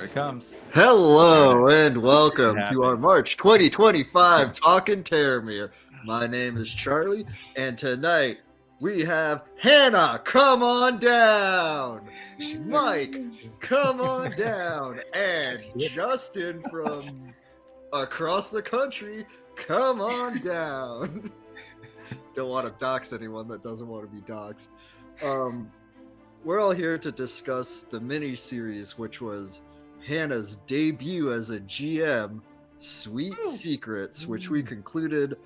Here it comes. Hello and welcome Happy. to our March 2025 Talkin Terramir. My name is Charlie, and tonight we have Hannah, come on down, Mike, come on down, and Justin from across the country, come on down. Don't want to dox anyone that doesn't want to be doxxed. We're all here to discuss the mini-series, which was Hannah's debut as a GM, Sweet Secrets, which we concluded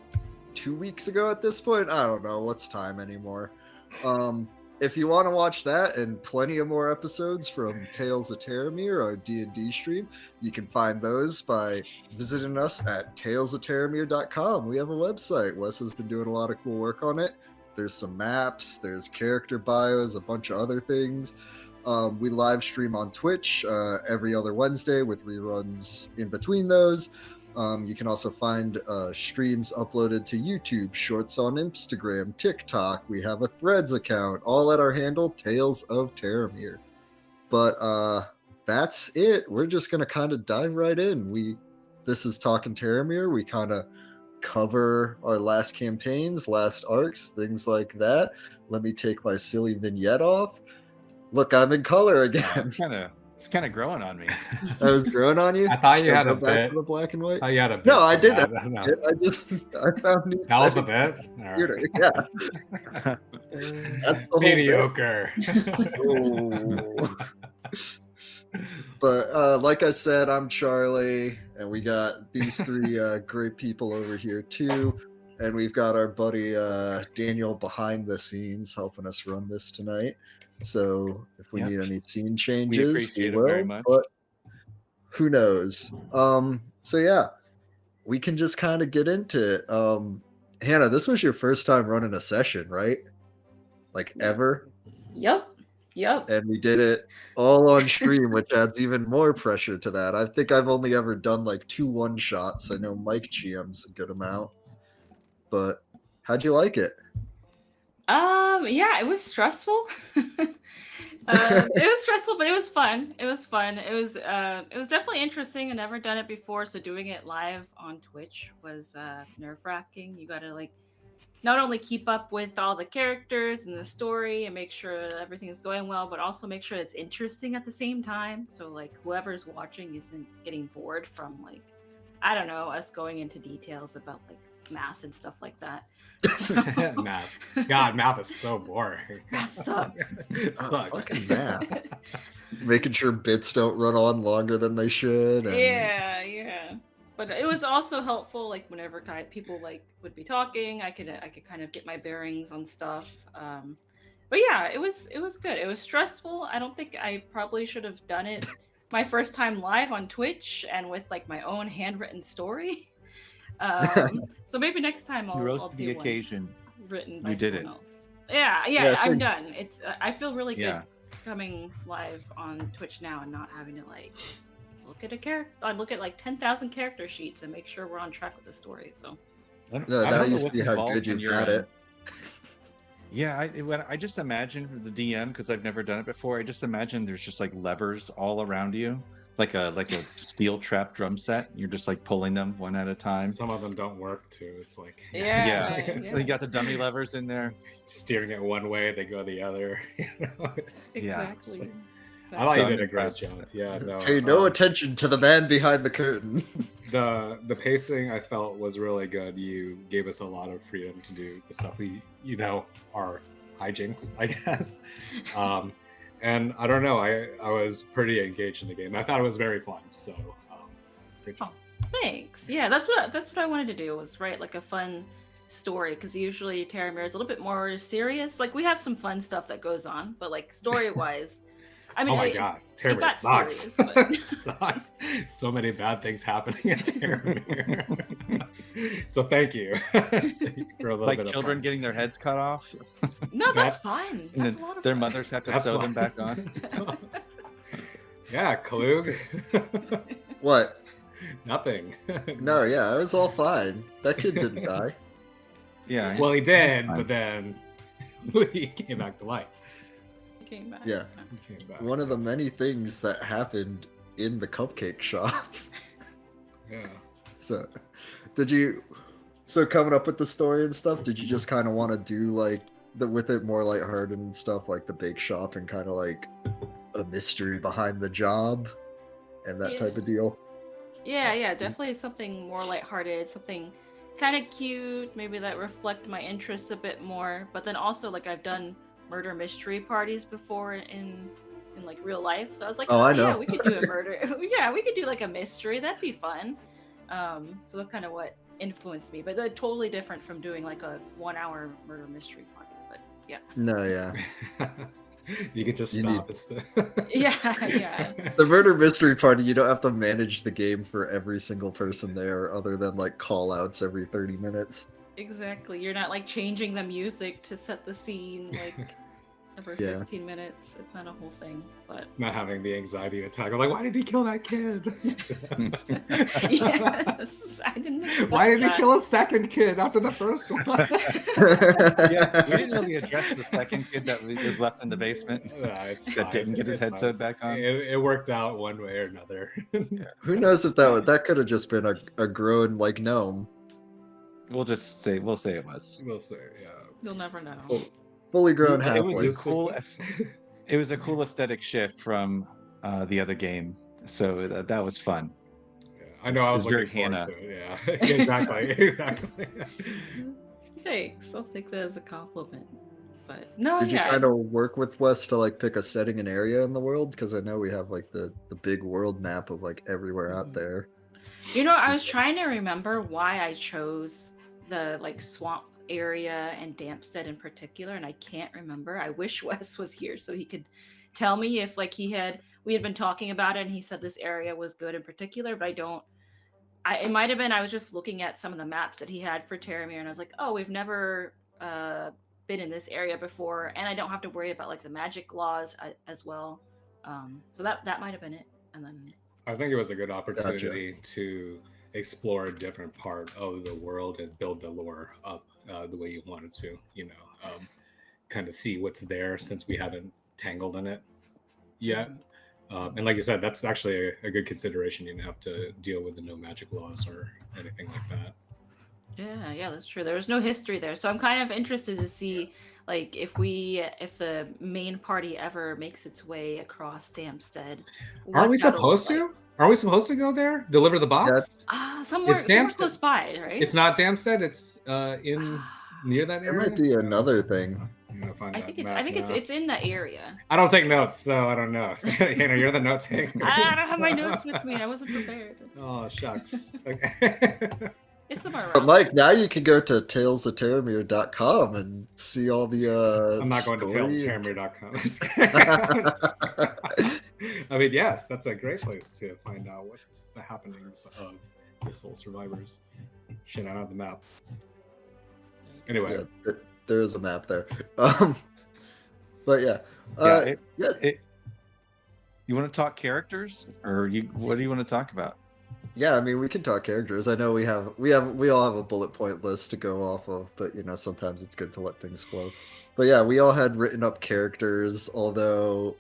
2 weeks ago at this point. I don't know what's time anymore. If you want to watch that and plenty of more episodes from Tales of Terramir, our D&D stream, you can find those by visiting us at talesofterramir.com. We have a website. Wes has been doing a lot of cool work on it. There's some maps, there's character bios, a bunch of other things. We live stream on Twitch every other Wednesday with reruns in between those. You can also find streams uploaded to YouTube, shorts on Instagram, TikTok. We have a Threads account, all at our handle, Tales of Terramir. But that's it. We're just going to kind of dive right in. This is Talkin Terramir. We kind of cover our last campaigns, last arcs, things like that. Let me take my silly vignette off. Look, I'm in color again. It's kind of growing on me. I was growing on you. I thought you had go a back bit. to the black and white. Oh, you had a bit. No, I didn't. No. I found new. That was the settings. bit. Computer, yeah. That's the whole Mediocre. But like I said, I'm Charlie, and we got these three great people over here too, and we've got our buddy Daniel behind the scenes helping us run this tonight. So if we need any scene changes, we appreciate it will, very much. but who knows? So yeah, we can just kind of get into it. Hannah, this was your first time running a session, right? Like ever? Yep. And we did it all on stream, which adds even more pressure to that. I think I've only ever done like 2 one-shots. I know Mike GM's a good amount. But how'd you like it? Yeah, it was stressful. It was stressful, but it was fun. It was definitely interesting. I've never done it before, so doing it live on Twitch was nerve-wracking. You gotta not only keep up with all the characters and the story and make sure that everything is going well, but also make sure it's interesting at the same time. So whoever's watching isn't getting bored from I don't know, us going into details about math and stuff like that. Math. God, math is so boring. Math sucks. It sucks. Fucking math. Making sure bits don't run on longer than they should. And... Yeah. But it was also helpful, whenever people would be talking, I could kind of get my bearings on stuff. But yeah, it was good. It was stressful. I don't think I probably should have done it my first time live on Twitch and with my own handwritten story. So maybe next time I'll rose to do the one occasion. written by You did someone it. else. Yeah, I'm done. It's I feel really good Yeah. coming live on Twitch now and not having to look at a character. I look at 10,000 character sheets and make sure we're on track with the story. So I don't now know you what's see how involved good on you've your got end. it. Yeah, I just imagine the DM, because I've never done it before. I just imagine there's just levers all around you, like a steel trap drum set. You're just pulling them one at a time. Some of them don't work too. It's yeah. So you got the dummy levers in there. steering it one way, they go the other. exactly. I thought So you did a I'm great impressed. job. Yeah, no. Pay no attention to the man behind the curtain. The pacing I felt was really good. You gave us a lot of freedom to do the stuff we are hijinks, I guess. And I don't know, I was pretty engaged in the game. I thought it was very fun. So great job. Thanks. Yeah, that's what I wanted to do, was write a fun story, because usually Terramir is a little bit more serious. We have some fun stuff that goes on, but story wise, I mean, oh my god, Terramir got sucks. serious, but- It sucks. So many bad things happening at Terramir. So thank you for a little bit Children of getting their heads cut off, No, that's That's- fine. and That's then a lot of their fun. mothers have to That's sew fine. them back on. Yeah, Klug. What? Nothing. No, yeah, it was all fine. That kid didn't die. Yeah. Well, he did, fine. but then he came back to life. Came back. Yeah. He came back. One of the many things that happened in the cupcake shop. Yeah. So, coming up with the story and stuff, did you just kind of want to do like with it more lighthearted and stuff, like the bake shop and kind of like a mystery behind the job and that type of deal? Yeah, definitely something more lighthearted, something kind of cute, maybe that reflect my interests a bit more. But then also, like, I've done murder mystery parties before in like real life, so I was like, I know. yeah, we could do a murder. Yeah, we could do like a mystery. That'd be fun. So that's kind of what influenced me, but they're totally different from doing like a 1 hour murder mystery party. But yeah. No, yeah. You could just stop. Yeah. The murder mystery party, you don't have to manage the game for every single person there, other than like call outs every 30 minutes. Exactly. You're not like changing the music to set the scene like every 15 minutes. It's not a whole thing, but not having the anxiety attack. I'm like, why did he kill that kid? Yes, I didn't expect Why did that. he kill a second kid after the first one? Yeah, we didn't really address the second kid that was left in the basement that didn't get his head sewed back on. It worked out one way or another. Who knows if that could have just been a grown like gnome. We'll say it was. We'll say, yeah. You'll never know. Fully grown It was halfway. a cool. It was a cool aesthetic shift from the other game, so that was fun. Yeah, I know. I was very looking forward Hannah. to it. Yeah, exactly. Thanks. I'll take that as a compliment. But no, Did you kind of work with Wes to like pick a setting and area in the world? Because I know we have like the big world map of like everywhere out there. You know, I was trying to remember why I chose the like swamp area and Dampstead in particular, and I can't remember. I wish Wes was here so he could tell me if like we had been talking about it and he said this area was good in particular, but it might have been I was just looking at some of the maps that he had for Terramir and I was like, oh, we've never been in this area before, and I don't have to worry about like the magic laws as well. So that might have been it. And then I think it was a good opportunity to explore a different part of the world and build the lore up the way you wanted to, kind of see what's there since we haven't tangled in it yet. And like you said, that's actually a good consideration. You don't have to deal with the no magic laws or anything like that. Yeah, that's true. There was no history there, so I'm kind of interested to see like if the main party ever makes its way across Dampstead. Aren't we supposed to? Are we supposed to go there? Deliver the box? Somewhere close by, right? It's not Dampstead. It's in near that area. There might be another thing. I think it's in that area. I don't take notes, so I don't know. Hannah, you're the note taker. I don't have my notes with me. I wasn't prepared. Oh shucks. Okay. It's somewhere around. But Mike, now you can go to talesofterramir.com and see all the I'm not going to talesofterramir.com. I mean, yes, that's a great place to find out what's the happenings of the Soul Survivors. Shit, I don't have the map. Anyway. Yeah, there is a map there. But yeah. You want to talk characters, or what do you want to talk about? Yeah, I mean, we can talk characters. I know we all have a bullet point list to go off of, but sometimes it's good to let things flow. But yeah, we all had written up characters, although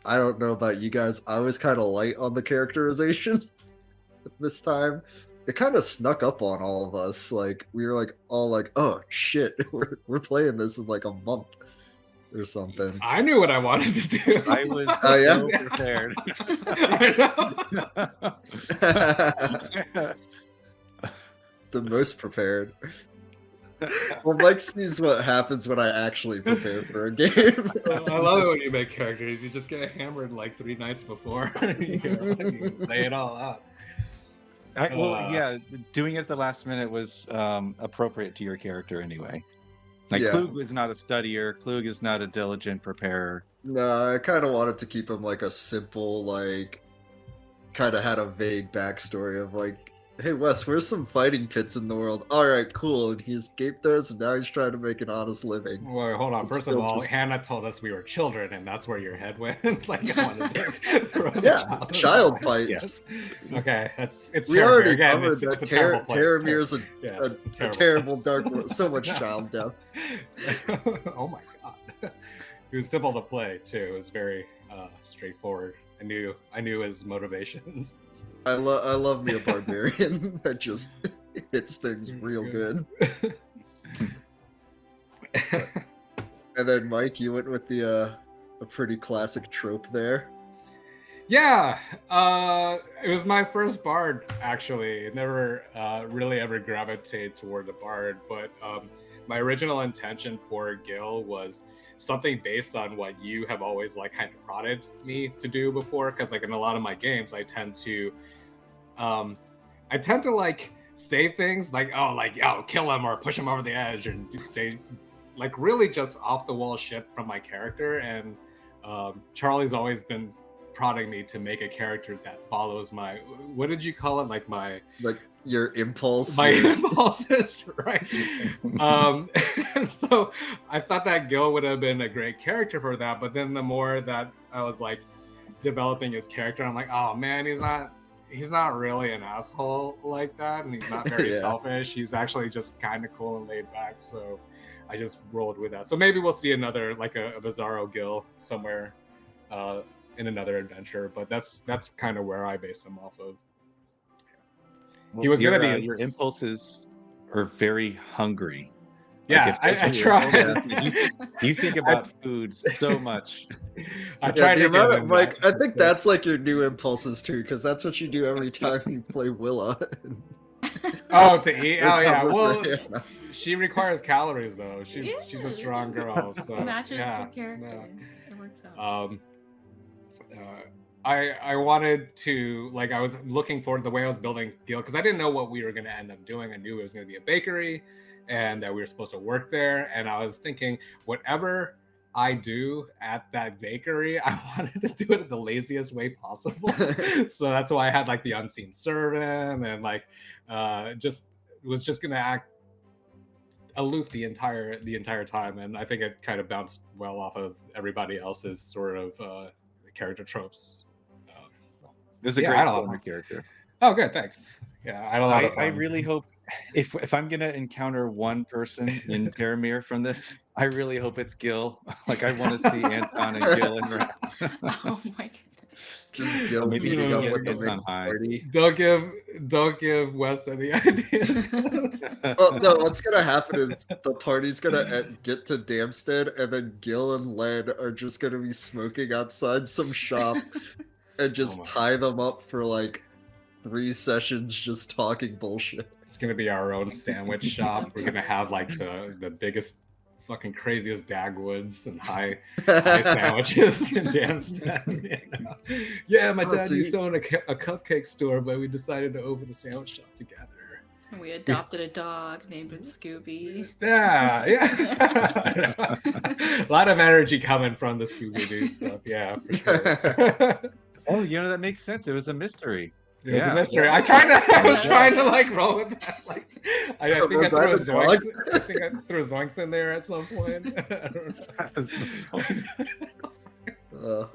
I don't know about you guys. I was kind of light on the characterization this time. It kind of snuck up on all of us. Like we were like all like, "Oh shit, we're playing this in like a month or something." I knew what I wanted to do. I was so prepared. The most prepared. Well, Mike sees what happens when I actually prepare for a game. I love it when you make characters. You just get hammered like 3 nights before. You lay it all out. Doing it at the last minute was appropriate to your character anyway. Like Yeah. Klug was not a studier. Klug is not a diligent preparer. No, I kind of wanted to keep him like a simple, like, kind of had a vague backstory of like, hey Wes, where's some fighting pits in the world? All right, cool. And he escaped those, and now he's trying to make an honest living. Well, hold on. It's First of still all, just- Hannah told us we were children, and that's where your head went. Like, I wanted to Yeah, child fights. Yes. Okay, it's We Terramir. already Again, covered it's that a terrible place. Terramir's a it's a terrible place. dark world. So much child death. Oh my god. It was simple to play too. It was very straightforward. I knew his motivations. I love me a barbarian that just hits things real good. And then Mike, you went with the a pretty classic trope there. Yeah, it was my first bard, actually. It never really ever gravitated toward the bard, but my original intention for Gil was something based on what you have always like kind of prodded me to do before, because like in a lot of my games I tend to like say things like kill him or push him over the edge, and just say like really just off the wall shit from my character. And Charlie's always been prodding me to make a character that follows my, what did you call it, like your impulse, my impulses, right? And so I thought that Gil would have been a great character for that, but then the more that I was like developing his character, I'm like, oh man, he's not really an asshole like that, and he's not very selfish. He's actually just kind of cool and laid back. So I just rolled with that. So maybe we'll see another like a Bizarro Gil somewhere in another adventure, but that's kind of where I base him off of. Well, he was going to be your impulses are very hungry. Yeah, like I try. You think about food so much. I try to get him Mike, I think that's like your new impulses too, because that's what you do every time you play Willa. Oh, to eat? Oh yeah. Well, she requires calories though. She's a strong girl. So matches the character. It works out. I wanted to, like, I was looking forward to the way I was building Gil, because I didn't know what we were going to end up doing. I knew it was going to be a bakery and that we were supposed to work there. And I was thinking, whatever I do at that bakery, I wanted to do it in the laziest way possible. So that's why I had like the unseen servant, and like was just going to act aloof the entire time. And I think it kind of bounced well off of everybody else's sort of character tropes. It was a great character. Oh, good, thanks. Yeah, I really hope if I'm gonna encounter one person in Terramir from this, I really hope it's Gil. Like I want to see Anton and Gil interact. Oh my god. Just Gil Maybe meeting up get with the Anton high. party. Don't give Wes any ideas. Well, no, what's gonna happen is the party's gonna get to Damstead, and then Gil and Len are just gonna be smoking outside some shop and just tie them up for like 3 sessions just talking bullshit. It's gonna be our own sandwich shop. We're gonna have like the biggest, fucking craziest Dagwoods and high sandwiches in Damstead. You know? Yeah, my dad used to own a cupcake store, but we decided to open the sandwich shop together. We adopted a dog, named him Scooby. Yeah. A lot of energy coming from the Scooby-Doo stuff. Yeah, for sure. Oh, that makes sense. It was a mystery. It was a mystery. I was trying to like roll with that. Like, I think I threw a Zoinks. I think I threw a Zoinks in there at some point. I don't know.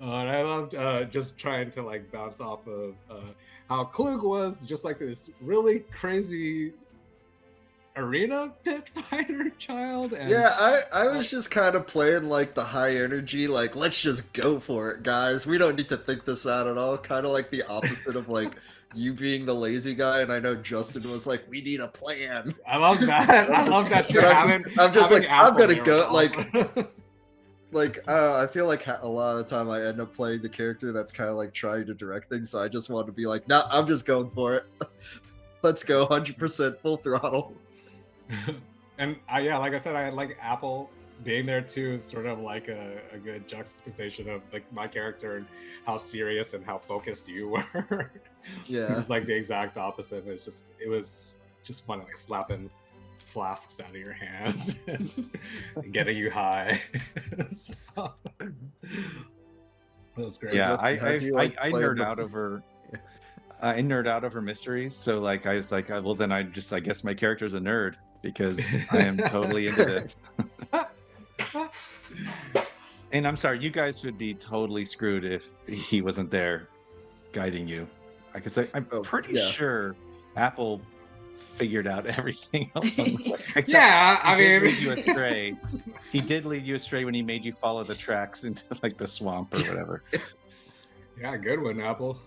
And I loved just trying to like bounce off of how Klug was just like this really crazy arena pit fighter child. And yeah, I was just kind of playing like the high energy, like let's just go for it, guys. We don't need to think this out at all. Kind of like the opposite of like you being the lazy guy, and I know Justin was like, we need a plan. I love that. I love that too. I'm just like, I'm gonna go like I feel like a lot of the time I end up playing the character that's kind of like trying to direct things, so I just want to be like, nah, I'm just going for it. Let's go 100% full throttle. And like I said, I like Apple being there too is sort of like a good juxtaposition of like my character and how serious and how focused you were. Yeah, it's like the exact opposite. It was just fun, like slapping flasks out of your hand and getting you high. So, that was great. Yeah, I nerd out over. I nerd out over mysteries, so like I was like, well then I guess my character's a nerd because I am totally into this. And I'm sorry, you guys would be totally screwed if he wasn't there guiding you. I'm pretty sure Apple figured out everything along the way. Except Yeah, I he did mean, lead you astray. He did lead you astray when he made you follow the tracks into like the swamp or whatever. yeah, good one, Apple.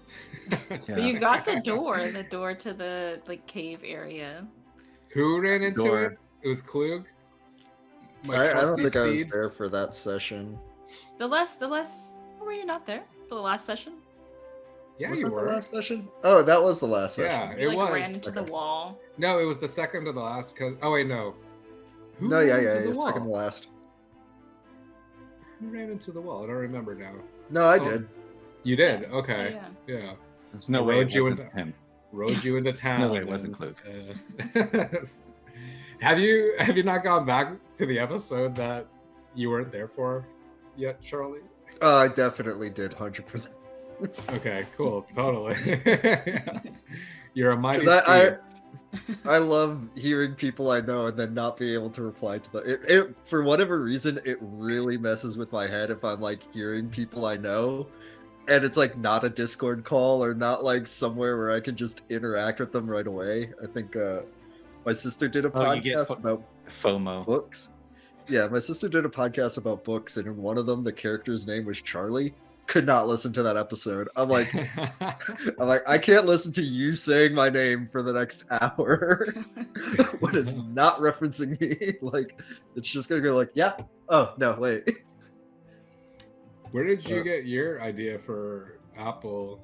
So you got the door to the like cave area. Who ran into Door. it? It was Klug. My I don't trusty think I was steed. there for that session. The last. Or were you not there for the last session? Yeah, Was you that were. the last session? Oh, that was the last Yeah, session. it You like was. ran into the Okay. wall. No, it was the second to the last. Cause oh wait, no. Who No, ran yeah, into yeah, the yeah, second to wall? last. Who ran into the wall? I don't remember now. No, I Oh, did. You did. Yeah. Okay. Yeah. Yeah. There's no I way rode it you wasn't into- him. Rode you into town. No way it wasn't and, Klug. have you not gone back to the episode that you weren't there for yet, Charlie? I definitely did, 100%. Okay, cool, totally. You're a mighty Because steed. I love hearing people I know and then not being able to reply to them. It for whatever reason, it really messes with my head if I'm like hearing people I know, and it's like not a Discord call or not like somewhere where I can just interact with them right away. I think my sister did a Oh, you get podcast about FOMO. books. Yeah, my sister did a podcast about books, and in one of them, the character's name was Charlie. Could not listen to that episode. I'm like, I can't listen to you saying my name for the next hour when it's not referencing me. Like, it's just gonna go like, yeah. Oh no, wait. Where did you get your idea for Apple?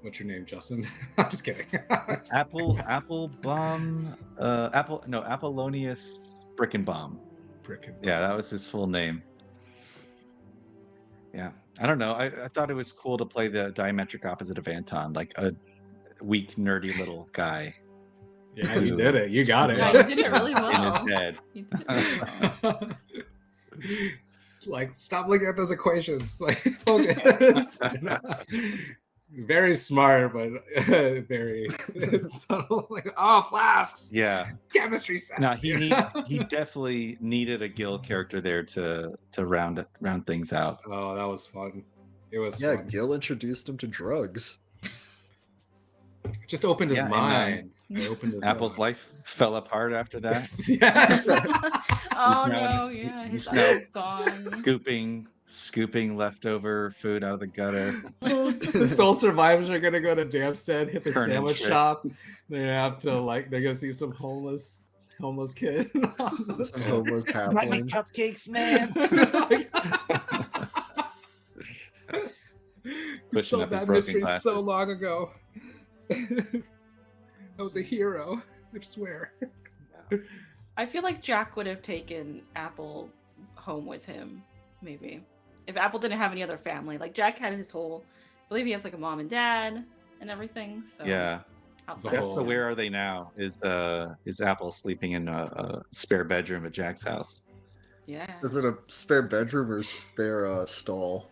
What's your name, Justin? I'm just kidding. Apollonius Brickenbaum. Frickin' Yeah, that was his full name. Yeah, I don't know. I thought it was cool to play the diametric opposite of Anton, like a weak, nerdy little guy Yeah, you did it. You got it. Yeah, you did it really well. in his head. You did it really well. Like, stop looking at those equations. Like, focus. Very smart, but very subtle. Like, oh, flasks. Yeah. Chemistry set. No, he definitely needed a Gil character there to round things out. Oh, that was fun. It was Yeah, fun. Gil introduced him to drugs. Just opened his Yeah, and, mind. It opened his Apple's life fell apart after that. Yes. Oh now- no, yeah, his he's now eye's gone. Scooping leftover food out of the gutter. The sole survivors are gonna go to Damstead, hit the Turn in sandwich tricks. shop. They're gonna have to they're gonna see some homeless kid. Some homeless Like my halfling. cupcakes, man. We Pushing solved up his that broken mystery so glasses. long ago. I was a hero. I swear. I feel like Jack would have taken Apple home with him, maybe. If Apple didn't have any other family. Like Jack had his whole I believe he has like a mom and dad and everything. So Yeah, outside The that's whole- the of him. where are they now? Is Apple sleeping in a spare bedroom at Jack's house? Yeah. Is it a spare bedroom or spare stall?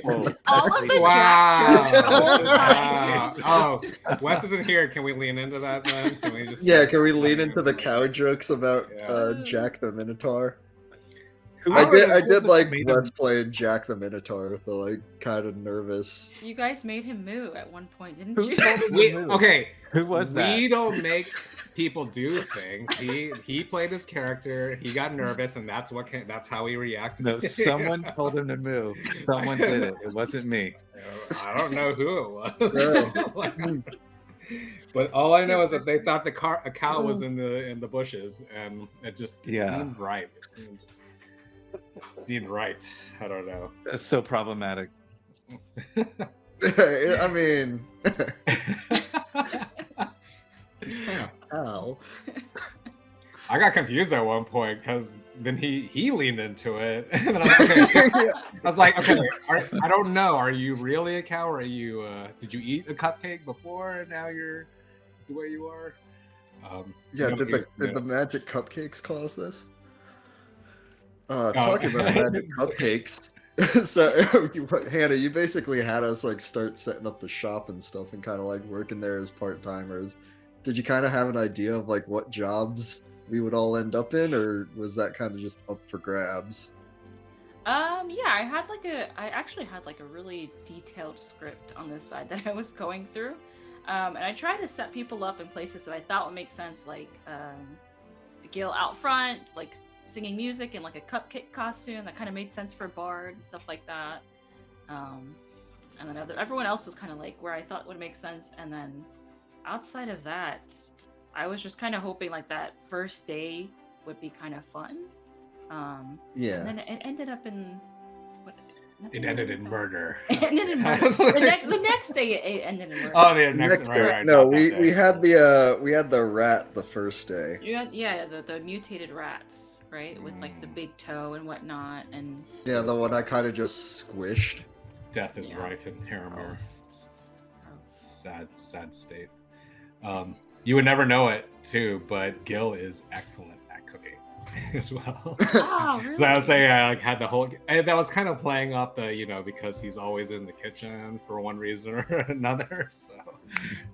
Oh, All of the Wow. Jack jokes the whole Wow. time. Oh, Wes isn't here. Can we lean into that then? Can we just Yeah, can we lean into the cow jokes about Yeah. Jack the Minotaur? Who I was did it like made him- Let's Play Jack the Minotaur, the like kind of nervous. You guys made him moo at one point, didn't Who you? told him to we move? okay. Who was that? We don't make people do things. He played his character. He got nervous, and that's how he reacted. No, someone told him to move. Someone did it. It wasn't me. I don't know who it was. No. But all I know is that they thought a cow was in the bushes, and it just Yeah. seemed right. It seemed right. I don't know. That's so problematic. I mean, ow. I got confused at one point because then he leaned into it, and then I was like, okay, I don't know. Are you really a cow? Or are you? Did you eat a cupcake before, and now you're the way you are? Yeah, no, did the magic cupcakes cause this? Talking about magic cupcakes. So, Hannah, you basically had us like start setting up the shop and stuff, and kind of like working there as part timers. Did you kind of have an idea of like what jobs we would all end up in, or was that kind of just up for grabs? Yeah, I actually had like a really detailed script on this side that I was going through. And I tried to set people up in places that I thought would make sense, like Gil out front, like singing music in like a cupcake costume that kind of made sense for a bard and stuff like that. And then everyone else was kind of like where I thought would make sense. And then outside of that, I was just kind of hoping like that first day would be kind of fun. Yeah. And then it ended up in It ended in murder. It ended in murder. The next day it ended in murder. Oh, the next Next day. right, No, not that we day. had the rat the first day. The mutated rats, right? With like the big toe and whatnot, and Yeah, the one I kind of just squished. Death is Yeah. rife in Terramir. Gross. Sad state. You would never know it too, but Gil is excellent at cooking as well. Oh, really? So I was saying I like had the whole, and that was kind of playing off the, you know, because he's always in the kitchen for one reason or another. So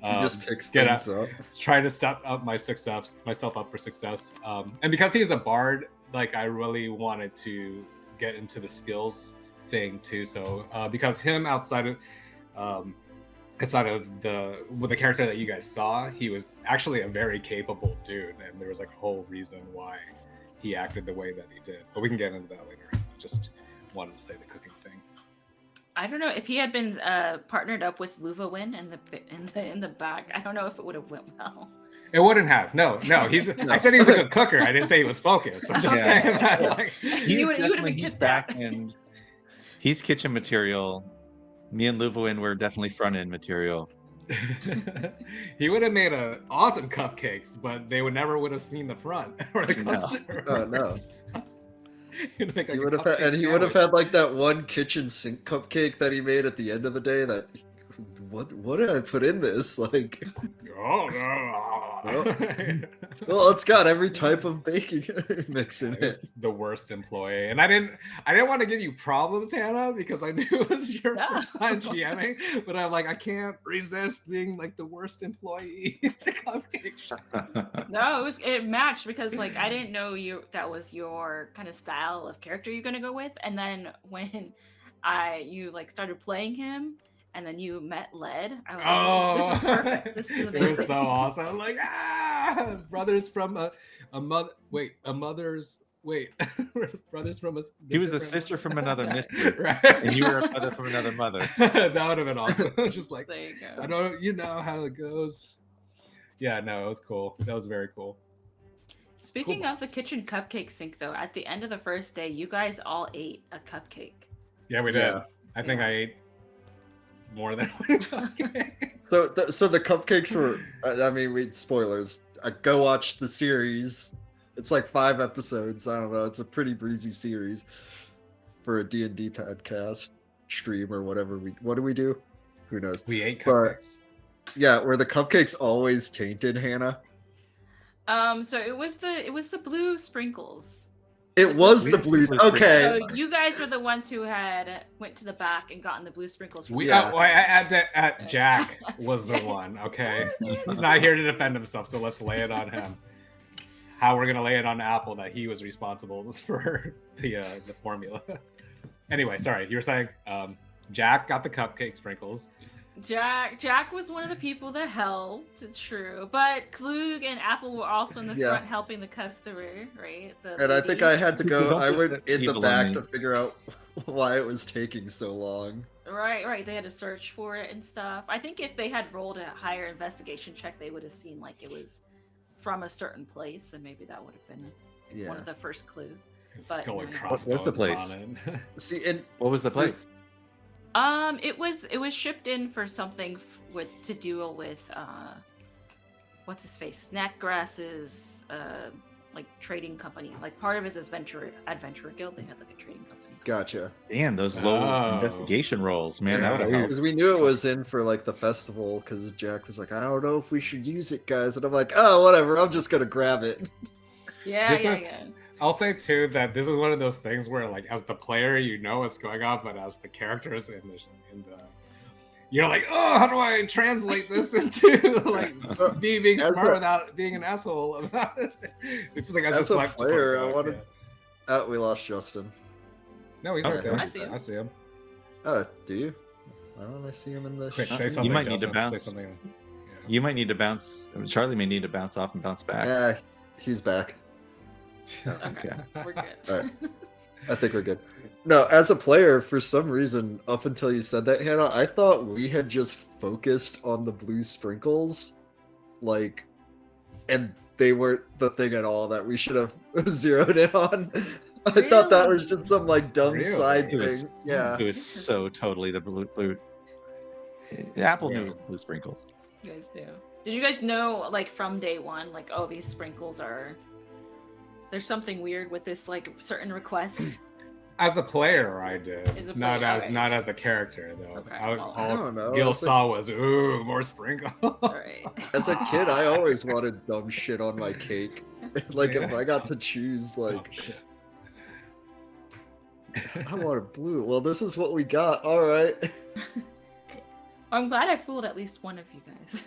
He just picks get things up. trying to set up myself up for success. And because he's a bard, like I really wanted to get into the skills thing too. So because him outside of the character that you guys saw, he was actually a very capable dude, and there was like a whole reason why he acted the way that he did. But we can get into that later. Just wanted to say the cooking thing. I don't know if he had been partnered up with Luvawin in the back. I don't know if it would have went well. It wouldn't have. No. He's. I said he was a good cooker. I didn't say he was focused. I'm just Yeah. saying that. Like, You would have been he's kicked back out. end. He's kitchen material. Me and Luvawin were definitely front end material. he would have made awesome cupcakes, but they would have seen the front or the No. customer. Oh no. He'd make, like, He a would have had, cupcake and he would have sandwich. had like that one kitchen sink cupcake that he made at the end of the day. That what did I put in this? Like, Oh no! well, it's got every type of baking mix in I it. was the worst employee, and I didn't want to give you problems, Hannah, because I knew it was your No. first time GMing. But I'm like, I can't resist being like the worst employee at the cupcake shop. No, it matched because like I didn't know that was your kind of style of character you're gonna go with, and then when you like started playing him. And then you met Led. I was like, this is perfect. This is It amazing. was so awesome. I'm like, brothers from a mother. Wait, a mother's. Wait, brothers from a. He was a different- sister from another mister, Right. and you were a brother from another mother. That would have been awesome. Just like, There you go. I don't, you know how it goes. Yeah, no, it was cool. That was very cool. Speaking Cool of the box. kitchen cupcake sink, though, at the end of the first day, you guys all ate a cupcake. Yeah, we did. Yeah. I think I ate more than one cupcake. So the cupcakes were. I mean, spoilers. Go watch the series. It's like 5 episodes. I don't know. It's a pretty breezy series for a D&D podcast stream or whatever. What do we do? Who knows? We ate But- cupcakes. Yeah, were the cupcakes always tainted, Hannah? So it was the blue sprinkles. It was the blues. Okay. So you guys were the ones who had went to the back and gotten the blue sprinkles. From We the Yeah. I at Jack was the one. Okay, he's not here to defend himself, so let's lay it on him. How we're gonna lay it on Apple that he was responsible for the formula. Anyway, sorry, you were saying Jack got the cupcake sprinkles. Jack was one of the people that helped. It's true, but Klug and Apple were also in the Yeah. front helping the customer, right? The And I think lady. I had to go. Don't I put went the in the evil on back me. to figure out why it was taking so long. Right. They had to search for it and stuff. I think if they had rolled a higher investigation check, they would have seen like it was from a certain place, and maybe that would have been Yeah. one of the first clues. His But, skull and yeah. What's the crossbones place? on it. See, and What was the place? It was shipped in for something to deal with what's his face, Snackgrass's like trading company. Like part of his adventure guild, they had like a trading company. gotcha. Damn, those low Oh. investigation rolls, man. That would have helped. Because we knew it was in for like the festival. Because Jack was like, I don't know if we should use it, guys. And I'm like, oh, whatever. I'm just gonna grab it. Yeah, This yeah, is- yeah. I'll say too that this is one of those things where, like, as the player, you know what's going on, but as the characters in the you're like, oh, how do I translate this into like being As smart a- without being an asshole about it? It's just like I As just a left. player, just I like, wanted- Oh, we lost Justin. No, he's Okay. right there. I see him. I see him. Oh, do you? Why don't I see him in the Quick, shot? say something. might need to Justin. bounce. Say something. You might need to bounce. Charlie may need to bounce off and bounce back. Yeah, he's back. Okay, we're good. All right. I think we're good. No, as a player, for some reason, up until you said that, Hannah, I thought we had just focused on the blue sprinkles, like, and they weren't the thing at all that we should have zeroed in on. I thought that was just some like dumb Really? side It was- thing. Yeah. It was so totally the blue. Apple knew Yeah. it was blue sprinkles. You guys do. Did you guys know, like, from day one, like, oh, these sprinkles are... There's something weird with this, like, certain request? As a player, I did. As a not player, as okay. not as a character though. Okay, All, well, I don't know. Gil It's like- saw was more sprinkle. Alright. As a kid, I always wanted dumb shit on my cake. Like if Yeah. I got to choose, Oh, like shit. I wanted blue. Well, this is what we got. All right. I'm glad I fooled at least one of you guys.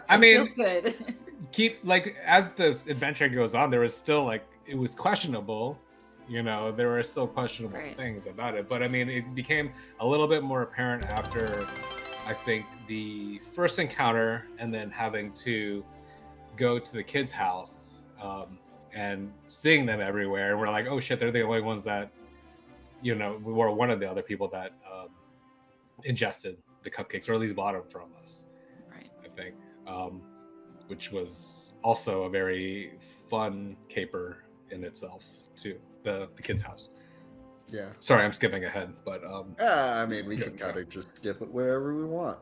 I It mean, feels good. keep like as this adventure goes on, there was still like it was questionable. You know, there were still questionable Right. things about it, but I mean, it became a little bit more apparent after I think the first encounter, and then having to go to the kids' house and seeing them everywhere. And we're like, oh shit, they're the only ones that, you know, we were one of the other people that ingested the cupcakes, or at least bought them from us. Right. I think, which was also a very fun caper in itself too. The kids' house. Yeah. Sorry, I'm skipping ahead, but I mean, we can kind of just skip it wherever we want.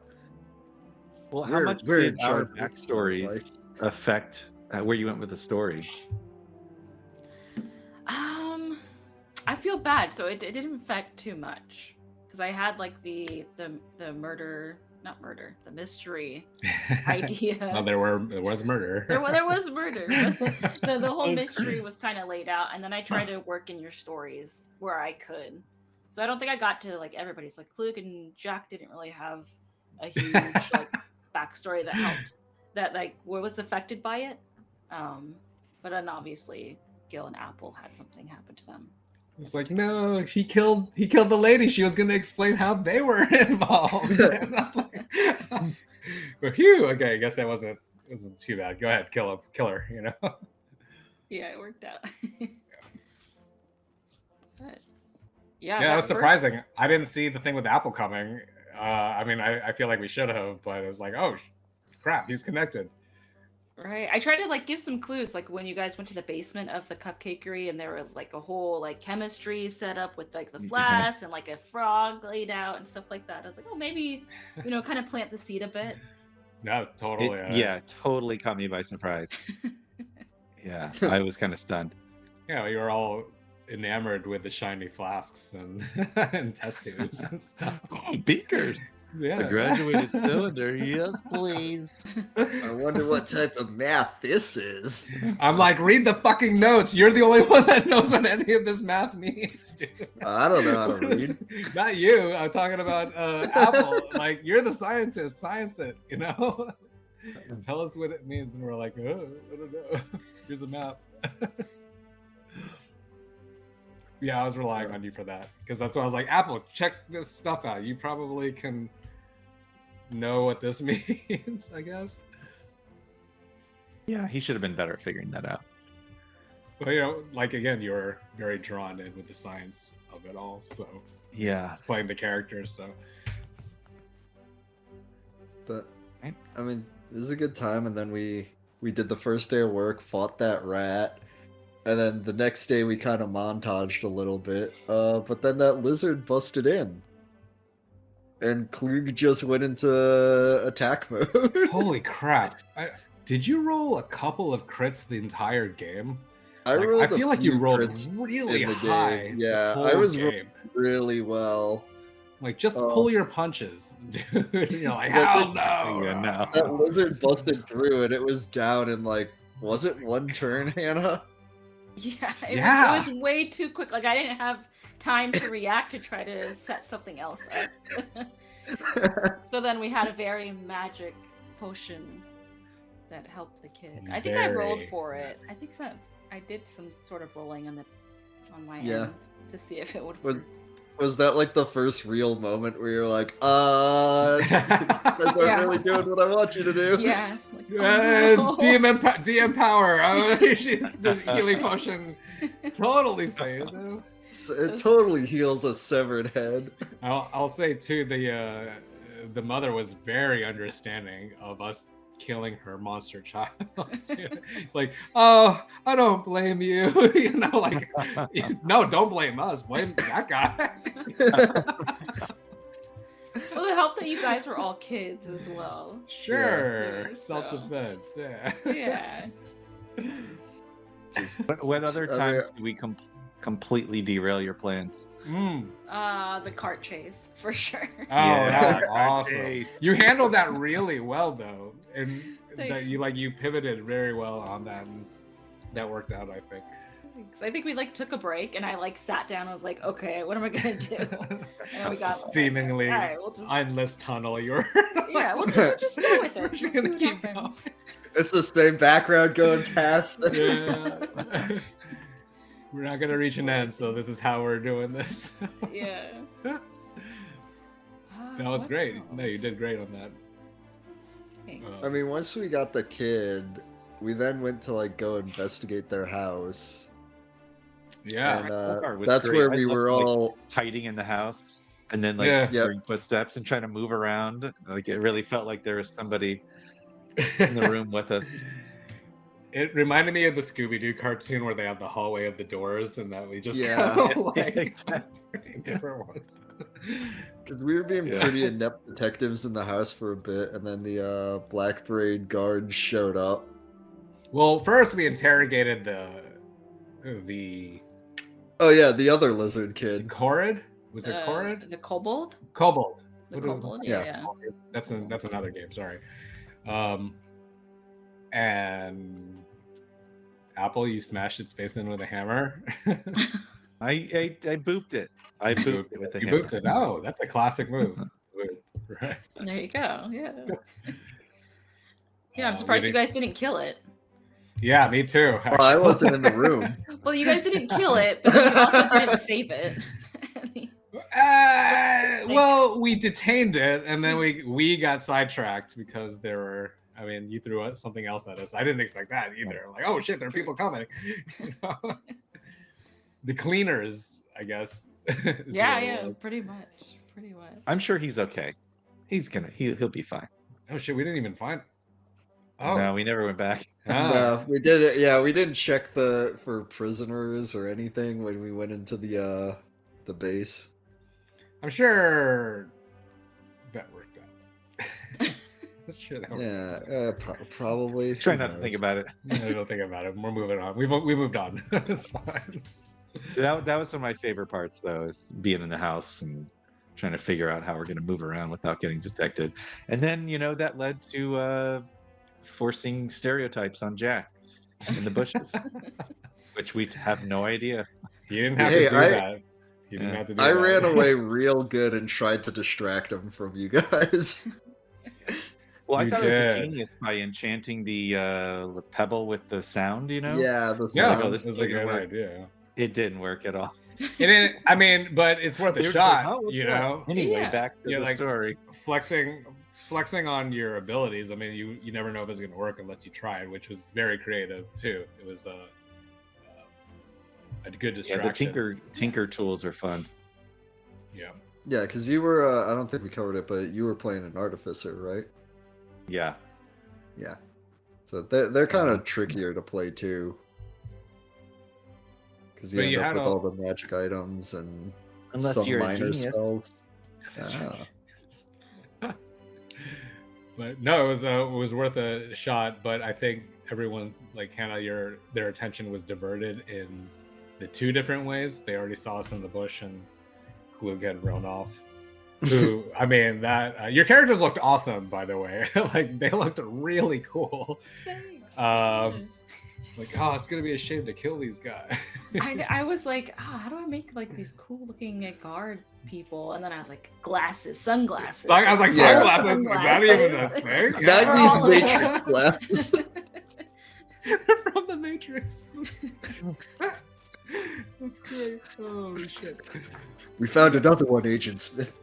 Well, how We're- much we're did in our charge of this, backstories affect where you went with the story? I feel bad, so it didn't affect too much. Because I had, like, the murder... Not murder, the mystery idea. no, there was murder. There was murder. The whole Oh, mystery was kind of laid out, and then I tried to work in your stories where I could. So I don't think I got to, like, everybody's. Like, Klug and Jack didn't really have a huge like backstory that helped, that like was affected by it. But then obviously Gil and Apple had something happen to them. It's like, no, he killed the lady. She was gonna explain how they were involved. But phew, okay, I guess that wasn't too bad. Go ahead, kill her, you know. Yeah, it worked out. But Yeah, that that was first- surprising. I didn't see the thing with Apple coming. I mean, I feel like we should have, but it was like, oh crap, he's connected. Right. I tried to like give some clues, like when you guys went to the basement of the cupcakery and there was like a whole like chemistry set up with like the flask and like a frog laid out and stuff like that. I was like, oh, maybe, you know, kind of plant the seed a bit. No, totally. Yeah, totally caught me by surprise. Yeah, I was kind of stunned. Yeah, you were all enamored with the shiny flasks and, and test tubes and stuff. Oh, beakers. Yeah. A graduated cylinder. Yes, please. I wonder what type of math this is. I'm like, read the fucking notes. You're the only one that knows what any of this math means, dude. I don't know how to read. Not you. I'm talking about Apple. Like, you're the scientist. Science it, you know? Tell us what it means. And we're like, oh, I don't know. Here's a map. Yeah, I was relying on you for that. Because that's why I was like, Apple, check this stuff out. You probably can know what this means, I guess. Yeah, he should have been better at figuring that out. But, you know, like, again, you're very drawn in with the science of it all. So, Yeah. playing the characters, so. But Right. I mean, it was a good time, and then we did the first day of work, fought that rat, and then the next day we kind of montaged a little bit. But then that lizard busted in, and Klug just went into attack mode. Holy crap. Did you roll a couple of crits the entire game? I Like, rolled I a feel like you few rolled crits really in the high. game. the Yeah, I whole was game. really well. Like, just Oh. pull your punches, dude. You're like, Well, hell no. Yeah, no. That lizard busted through, and it was down in like, was it one turn, Hannah? Yeah, Yeah. it was way too quick. Like I didn't have time to react to try to set something else up. So then we had a very magic potion that helped the kid. I think I rolled Very for it. I think I did some sort of rolling on my Yeah. end to see if it would Was- work. Was that like the first real moment where you're like, you guys aren't Yeah. really doing what I want you to do? Yeah. Like, oh, no. DM power. The healing potion totally saved though. So it totally heals a severed head. I'll say too, the mother was very understanding of us killing her monster child. It's like, oh, I don't blame you. Like, no, don't blame us. Blame that guy. Well, it helped that you guys were all kids as well. Sure, Yeah, self-defense. Yeah. Yeah. What other times do we completely derail your plans? The cart chase for sure. Oh, Yeah. that was awesome. Nice. You handled that really well, though, and Thank that you pivoted very well on that. And that worked out, I think. I think we took a break, and I sat down. And was like, okay, what am I gonna do? And then we got Seemingly all right, we'll just endless tunnel. You're yeah, we'll just go with it. We're just We'll gonna see what keep happens. It's the same background going past. Yeah. We're not gonna reach an end, so this is how we're doing this. Yeah. That was What great. else? No, you did great on that. Thanks. I mean, once we got the kid, we then went to go investigate their house. Yeah. And That part was that's great. where I we loved, were all. hiding in the house and then Yeah. hearing footsteps and trying to move around. It really felt like there was somebody in the room with us. It reminded me of the Scooby-Doo cartoon where they have the hallway of the doors and that we just Yeah. go Exactly. different ones. Because we were being Yeah. pretty inept detectives in the house for a bit, and then the Black Braid guards showed up. Well, first we interrogated the Oh yeah, the other lizard kid. Corrid. Was it Corrid? The kobold? Kobold. The What was- kobold, yeah. yeah. That's another game. Sorry. And Apple, you smashed its face in with a hammer. I booped it. I booped it with the You hammer. booped it. Oh, that's a classic move. Right. There you go. Yeah. Yeah, I'm We surprised you didn't- guys didn't kill it. Yeah, me too. Well, I wasn't in the room. Well, you guys didn't kill it, but you also didn't save it. Well, we detained it, and then we got sidetracked because there were. I mean, you threw something else at us. I didn't expect that either. Like, oh shit, there are people coming. The cleaners, I guess. is Yeah, what it yeah, was. pretty much. I'm sure he's okay. He'll be fine. Oh shit, we didn't even find. Oh, No, we never went back. ah. No, we did it. Yeah, we didn't check for prisoners or anything when we went into the base. I'm sure that worked out. I'm sure that worked Yeah, out. probably. Try Who not to think knows? about it. I don't think about it. We're moving on. We moved on. It's fine. That was one of my favorite parts, though, is being in the house and trying to figure out how we're going to move around without getting detected. And then, that led to forcing stereotypes on Jack in the bushes, which we have no idea. You didn't have Hey, to do that. You didn't Yeah. have to do I that. ran away real good and tried to distract him from you guys. Well, I You thought it was a did. genius by enchanting the pebble with the sound, Yeah, the Yeah, Like, oh, sound. this it was is a gonna good work. idea. It didn't work at all. It didn't. I mean, but it's worth They a were just like, shot. "Oh, what's You that?" know, Anyway, Yeah. back to Yeah, the like- story. flexing on your abilities. I mean, you never know if it's going to work unless you try it, which was very creative too. It was a good Yeah, distraction. the tinker tools are fun. Yeah. Yeah, because you were. I don't think we covered it, but you were playing an artificer, right? Yeah. Yeah. So they're kind of trickier to play too. Because you But end you up had with a- all the magic items and Unless some you're a minor genius. spells. That's Ah. right. But no, it was worth a shot. But I think everyone, like Hannah, their attention was diverted in the two different ways. They already saw us in the bush and Glug had run off. Who, I mean, that your characters looked awesome, by the way. Like they looked really cool. Thanks. Like, oh, it's gonna be a shame to kill these guys. I was like, oh, how do I make these cool looking guard people? And then I was like, sunglasses. So I was like, Yeah. sunglasses? Is that even a thing? That Yeah. means Oh. Matrix glasses. They're from the Matrix. That's great. Oh shit. We found another one, Agent Smith.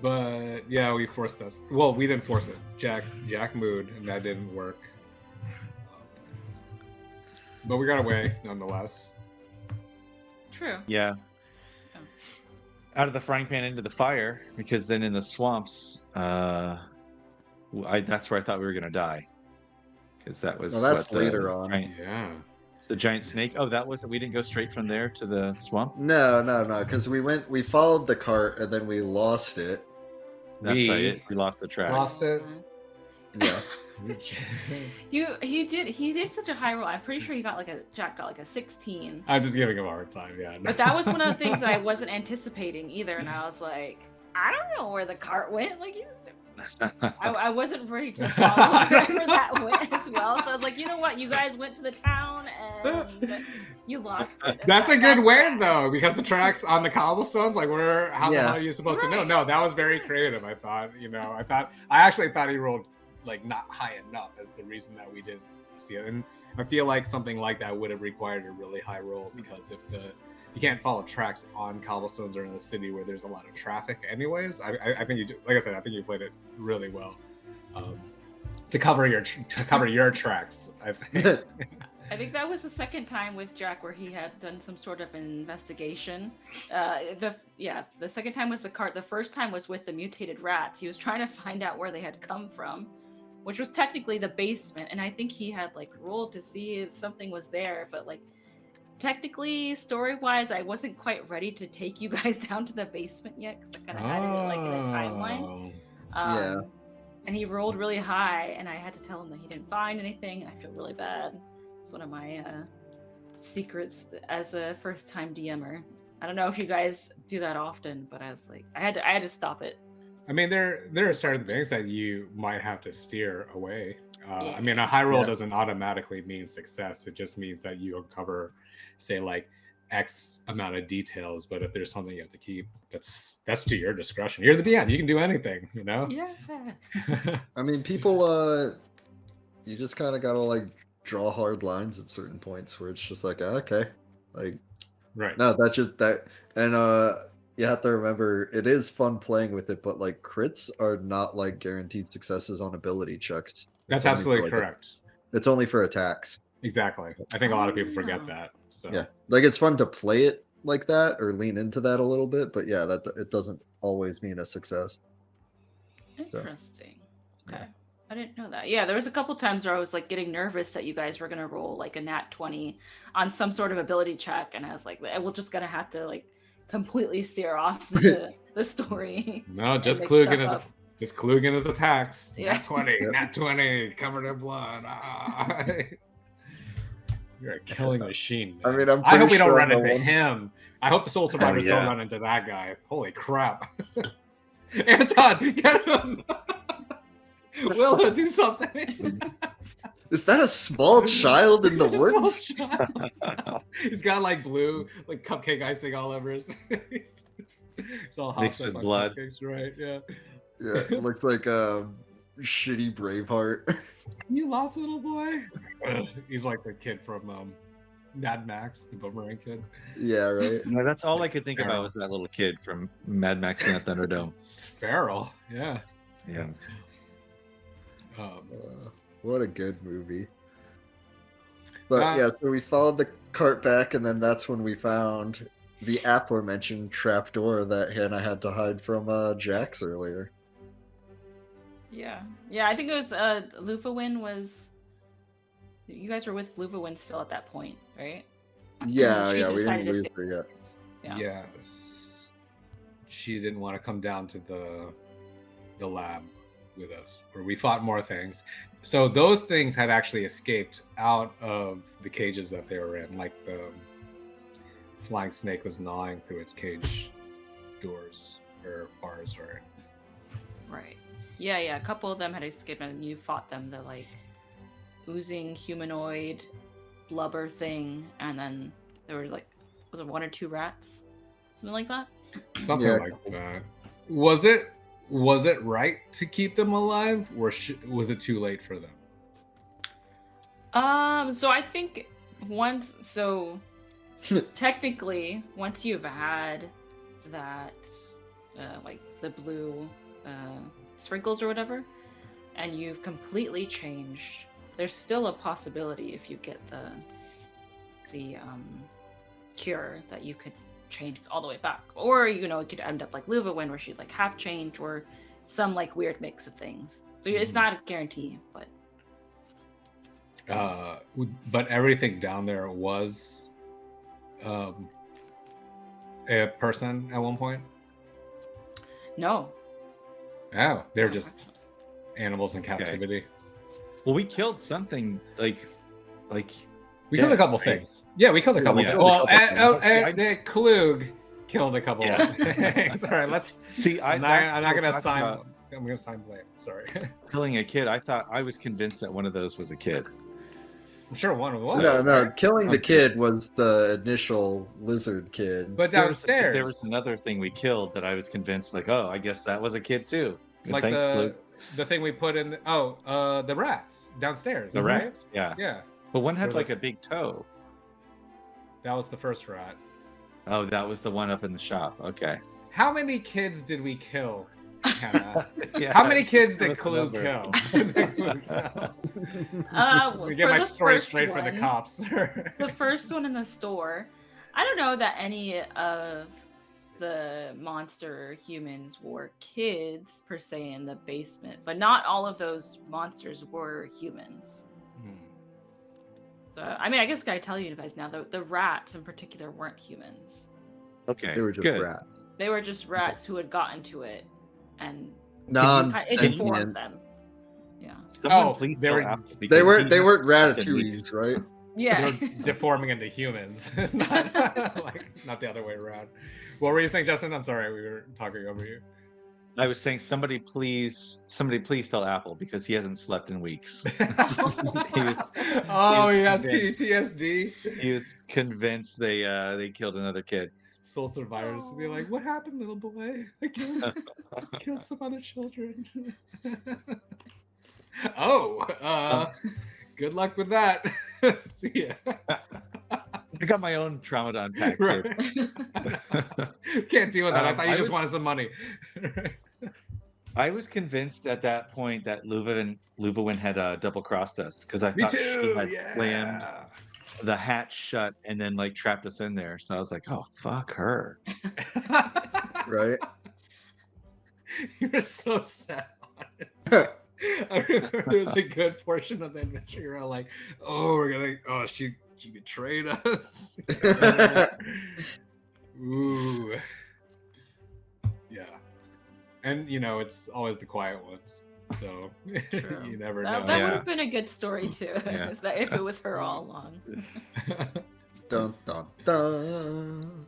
But yeah, we forced this. Well, we didn't force it. Jack moved, and that didn't work. But we got away nonetheless. True. Yeah. Oh. Out of the frying pan into the fire, because then in the swamps, that's where I thought we were gonna die. Because that was Well, that's what the later on. Yeah. The giant snake. Oh, that was. We didn't go straight from there to the swamp. No, because we followed the cart and then we lost it. That's right. We lost the track. Lost it. Yeah. He did such a high roll. I'm pretty sure Jack got like a 16. I'm just giving him a hard time. Yeah. But that was one of the things that I wasn't anticipating either, and I was like, I don't know where the cart went. Like, I wasn't ready to follow wherever that went as well. So I was like, you know what? You guys went to the town and you lost it. That's a good win though, because the tracks on the cobblestones, like how the hell are you supposed to know? Right. No, that was very creative. I thought, I actually thought he rolled like not high enough as the reason that we didn't see it. And I feel like something like that would have required a really high roll, because if you can't follow tracks on cobblestones or in the city where there's a lot of traffic anyways. I think you do, like I said, I think you played it really well to cover your tracks. I think. I think that was the second time with Jack where he had done some sort of investigation. The second time was the cart. The first time was with the mutated rats. He was trying to find out where they had come from, which was technically the basement. And I think he had like rolled to see if something was there, but like technically, story-wise, I wasn't quite ready to take you guys down to the basement yet, because I kind of had it like in a timeline. Yeah. And he rolled really high, and I had to tell him that he didn't find anything, and I feel really bad. It's one of my secrets as a first-time DMer. I don't know if you guys do that often, but I was like, I had to stop it. I mean, there are certain things that you might have to steer away. I mean, a high roll doesn't automatically mean success. It just means that you uncover, say, like X amount of details. But if there's something you have to keep, that's to your discretion. You're the DM. You can do anything, Yeah. I mean, people, you just kind of gotta like draw hard lines at certain points where it's just like, okay, like, right. no, that's just that, and you have to remember it is fun playing with it, but like crits are not like guaranteed successes on ability checks. That's absolutely correct. It's only for attacks. Exactly. I think a lot of people forget that. So yeah, like it's fun to play it like that or lean into that a little bit, but yeah, that it doesn't always mean a success. Interesting. So, okay. I didn't know that. Yeah, there was a couple times where I was like getting nervous that you guys were gonna roll like a nat 20 on some sort of ability check, and I was like, we're just gonna have to like completely steer off the story. No, just Klugen his attacks. Yeah. Nat 20, covered in blood. You're a killing machine, man. I mean, I hope we don't run into him. I hope the Soul Survivors don't run into that guy. Holy crap. Anton, get him! Willa, do something. Is that a small child in the woods? He's got like blue, like cupcake icing all over his face. It's all hot mixed with blood. Cupcakes, right? Yeah. Yeah, it looks like a shitty Braveheart. You lost, little boy. He's like the kid from Mad Max, the boomerang kid. Yeah, right. No, that's all I could think about was that little kid from Mad Max and Thunderdome. It's Feral, yeah. Yeah. What a good movie. But yeah, so we followed the cart back, and then that's when we found the aforementioned trapdoor that Hannah had to hide from Jax earlier. Yeah, I think it was Lufawin was. You guys were with Lufawin still at that point, right? Yeah, She we decided didn't to lose stay. her yet. Yeah. Yes. She didn't want to come down to the lab with us, where we fought more things. So those things had actually escaped out of the cages that they were in, like the flying snake was gnawing through its cage doors or bars, or Right. Yeah. A couple of them had escaped, and you fought them. The like oozing humanoid blubber thing, and then there were like, was it 1 or 2 rats, something like that? something like that. Was it right to keep them alive, or was it too late for them? So I think So technically, once you've had that, like the blue sprinkles or whatever, and you've completely changed, there's still a possibility if you get the cure that you could change all the way back, or it could end up like Luvawin where she'd like half change, or some like weird mix of things. So it's not a guarantee, but but everything down there was a person at one point. no. Oh, they're just animals in captivity. Well, we killed something like We killed a couple things. Yeah, we killed a couple. Yeah. Well, I- Klug killed a couple Yeah. things. All right, let's. See, I'm not gonna sign. I'm gonna sign blame. Sorry. killing a kid. I was convinced that one of those was a kid. I'm sure one was. No, killing the kid was the initial lizard kid. But downstairs, There was another thing we killed that I was convinced, like, oh, I guess that was a kid too. like Thanks, Luke. the thing we put in. The rats downstairs. The right? rats. Yeah. Yeah, But one had Or like the- a big toe. that was the first rat. Oh, that was the one up in the shop. Okay. How many kids did we kill? Hannah? Yeah, How many just kids give did us a Klug number. kill? We get For my the story first straight for the one- cops. The first one in the store, I don't know that any of the monster humans were kids per se in the basement, but not all of those monsters were humans. So, I mean, I guess I tell you guys now, the rats in particular weren't humans. Okay. They were just good. rats. They were just rats who had gotten to it, and it Non-sentient. deformed them. Yeah. Someone please they tell were- Apple They because weren't. he They weren't fucking ratatouilles, right? Yeah. They're deforming into humans, not the other way around. What were you saying, Justin? I'm sorry, we were talking over you. I was saying, somebody please tell Apple because he hasn't slept in weeks. He was has convinced. PTSD. He was convinced they killed another kid. Soul survivors would be like, "What happened, little boy? I killed some other children." Good luck with that. See ya. I got my own trauma to unpack too. Right. Can't deal with that. I thought you I just was- wanted some money. I was convinced at that point that Luvawin had double crossed us because I Me thought too. she had slammed Yeah. the hatch shut and then like trapped us in there. So I was like, oh fuck her. Right. You're so sad. I remember there was a good portion of the adventure. You're all like, she betrayed us. Ooh. Yeah. And it's always the quiet ones. So True. you never That, know. that Yeah. would have been a good story too, Yeah. is that if it was her all along. Dun dun dun.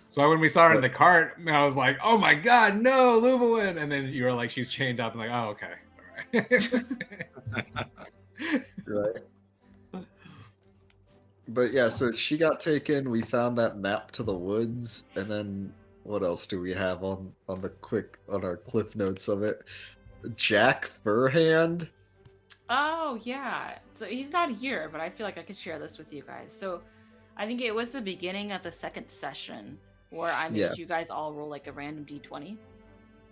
So when we saw her in the cart, I was like, "Oh my god, no, Luvawin!" And then you were like, "She's chained up." I'm like, "Oh, okay, all right." Right. But yeah, so she got taken. We found that map to the woods, and then what else do we have on our cliff notes of it? Jack Furhand. Oh yeah. So he's not here, but I feel like I could share this with you guys. So I think it was the beginning of the second session where I made Yeah. you guys all roll like a random d20.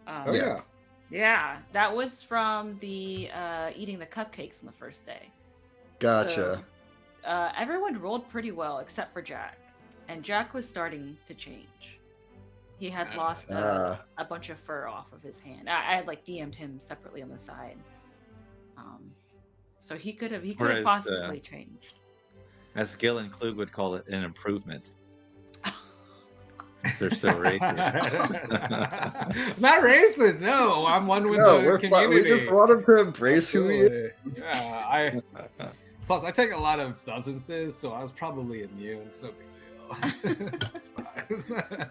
Oh Yeah. yeah. Yeah, that was from the eating the cupcakes on the first day. Gotcha. So, everyone rolled pretty well except for Jack, and Jack was starting to change. He had lost a bunch of fur off of his hand. I had like DM'd him separately on the side, so he could have Whereas, possibly changed. As Gil and Klug would call it, an improvement. They're so racist. Not racist. No, I'm one with No, the we community. just want him to embrace who he is. Yeah, Plus, I take a lot of substances, so I was probably immune. So big deal. It's fine.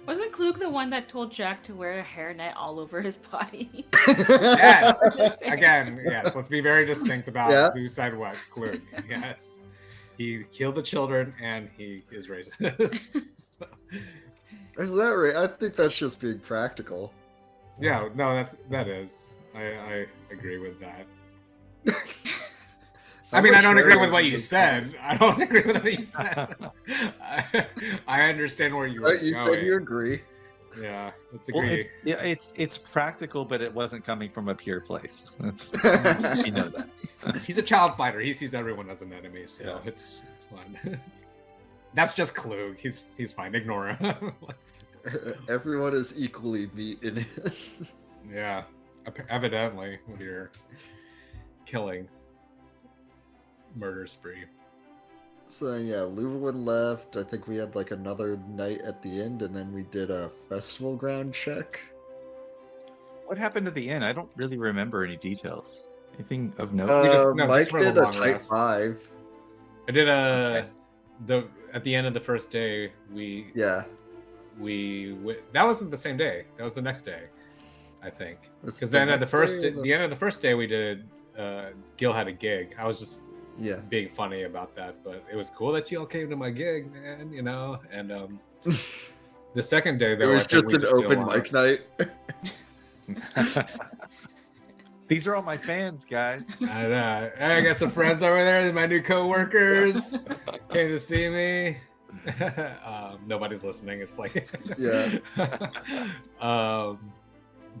Wasn't Klug the one that told Jack to wear a hairnet all over his body? Yes. Again, yes. Let's be very distinct about Yeah. who said what. Klug. Yes. He killed the children, and he is racist. So, Is that right? I think that's just being practical. yeah. No, that is. I agree with that. I mean, I much don't agree hair with was what in you those said. I don't agree with what you said. I understand where you were You going. said you agree. Yeah, let's Well, agree. it's practical, but it wasn't coming from a pure place. That's you know that. He's a child fighter. He sees everyone as an enemy, so Yeah. it's fine. That's just Klug. He's fine. Ignore him. Everyone is equally meat in it. Yeah, evidently with your killing murder spree. So yeah, Llewellyn left. I think we had like another night at the end, and then we did a festival ground check. What happened at the end? I don't really remember any details. Anything of note? Mike for the did a long type rest. 5. I did at the end of the first day Yeah, that wasn't the same day. That was the next day, I think. Was Because the then at the next first day or the end of the first day we did Gil had a gig. I was just yeah. being funny about that, but it was cool that you all came to my gig, man, you know. And the second day It though, was I think just we an did a open lot mic of- night. These are all my fans, guys. And, I got some friends over there, my new coworkers came to see me. Nobody's listening. It's like Yeah.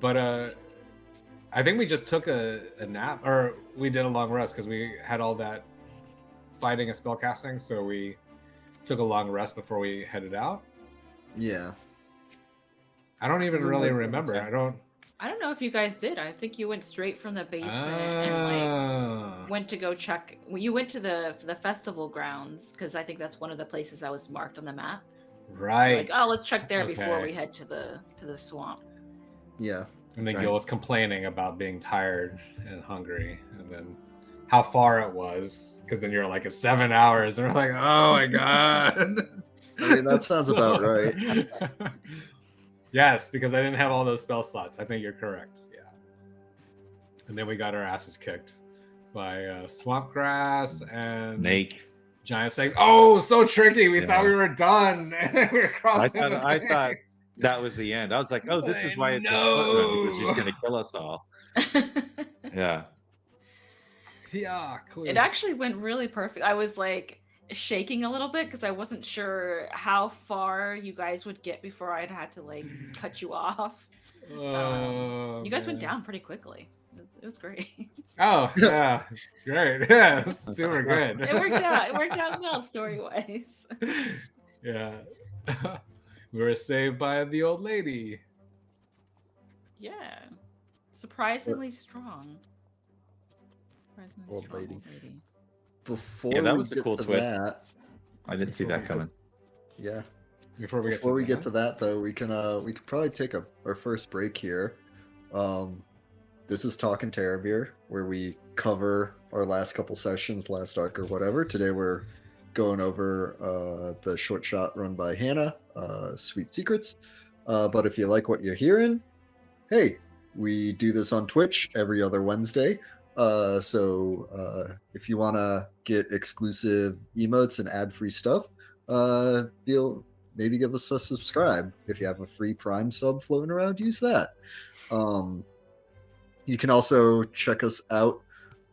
But I think we just took a nap, or we did a long rest because we had all that fighting and spellcasting, so we took a long rest before we headed out. Yeah. I don't even Mm, really that's remember. interesting. I don't know if you guys did. I think you went straight from the basement and like went to go check. Well, you went to the festival grounds because I think that's one of the places that was marked on the map. Right. Like, oh, let's check there before Okay. we head to the swamp. Yeah. And then That's Gil right. was complaining about being tired and hungry, and then how far it was, because then you're like, it's 7 hours, and we're like, oh my god. I mean, that sounds about right. Yes, because I didn't have all those spell slots. I think you're correct. Yeah. And then we got our asses kicked by swamp grass and Snake. giant snakes. Oh, so tricky. We Yeah. thought we were done. we were I crossing. thought that was the end. I was like, oh, this is why it's a split run. He was just gonna kill us all. Yeah. Yeah, clear. It actually went really perfect. I was like shaking a little bit because I wasn't sure how far you guys would get before I'd had to like cut you off. You guys went man. down pretty quickly. It was great. Oh, yeah. Great. Yeah, super good. It worked out. It worked out well story wise. Yeah. We were saved by the old lady. Yeah. Surprisingly strong. Surprisingly Old strong lady. old lady. Before Yeah, that we was a get cool to twist. that, I didn't see that coming. yeah. Before we Before we get get to that, though, we could probably take our first break here. This is Talkin Terramir, where we cover our last couple sessions, last arc or whatever. Today we're going over the short shot run by Hannah, Sweet Secrets. But if you like what you're hearing, hey, we do this on Twitch every other Wednesday. So if you want to get exclusive emotes and ad-free stuff, maybe give us a subscribe. If you have a free Prime sub floating around, use that. You can also check us out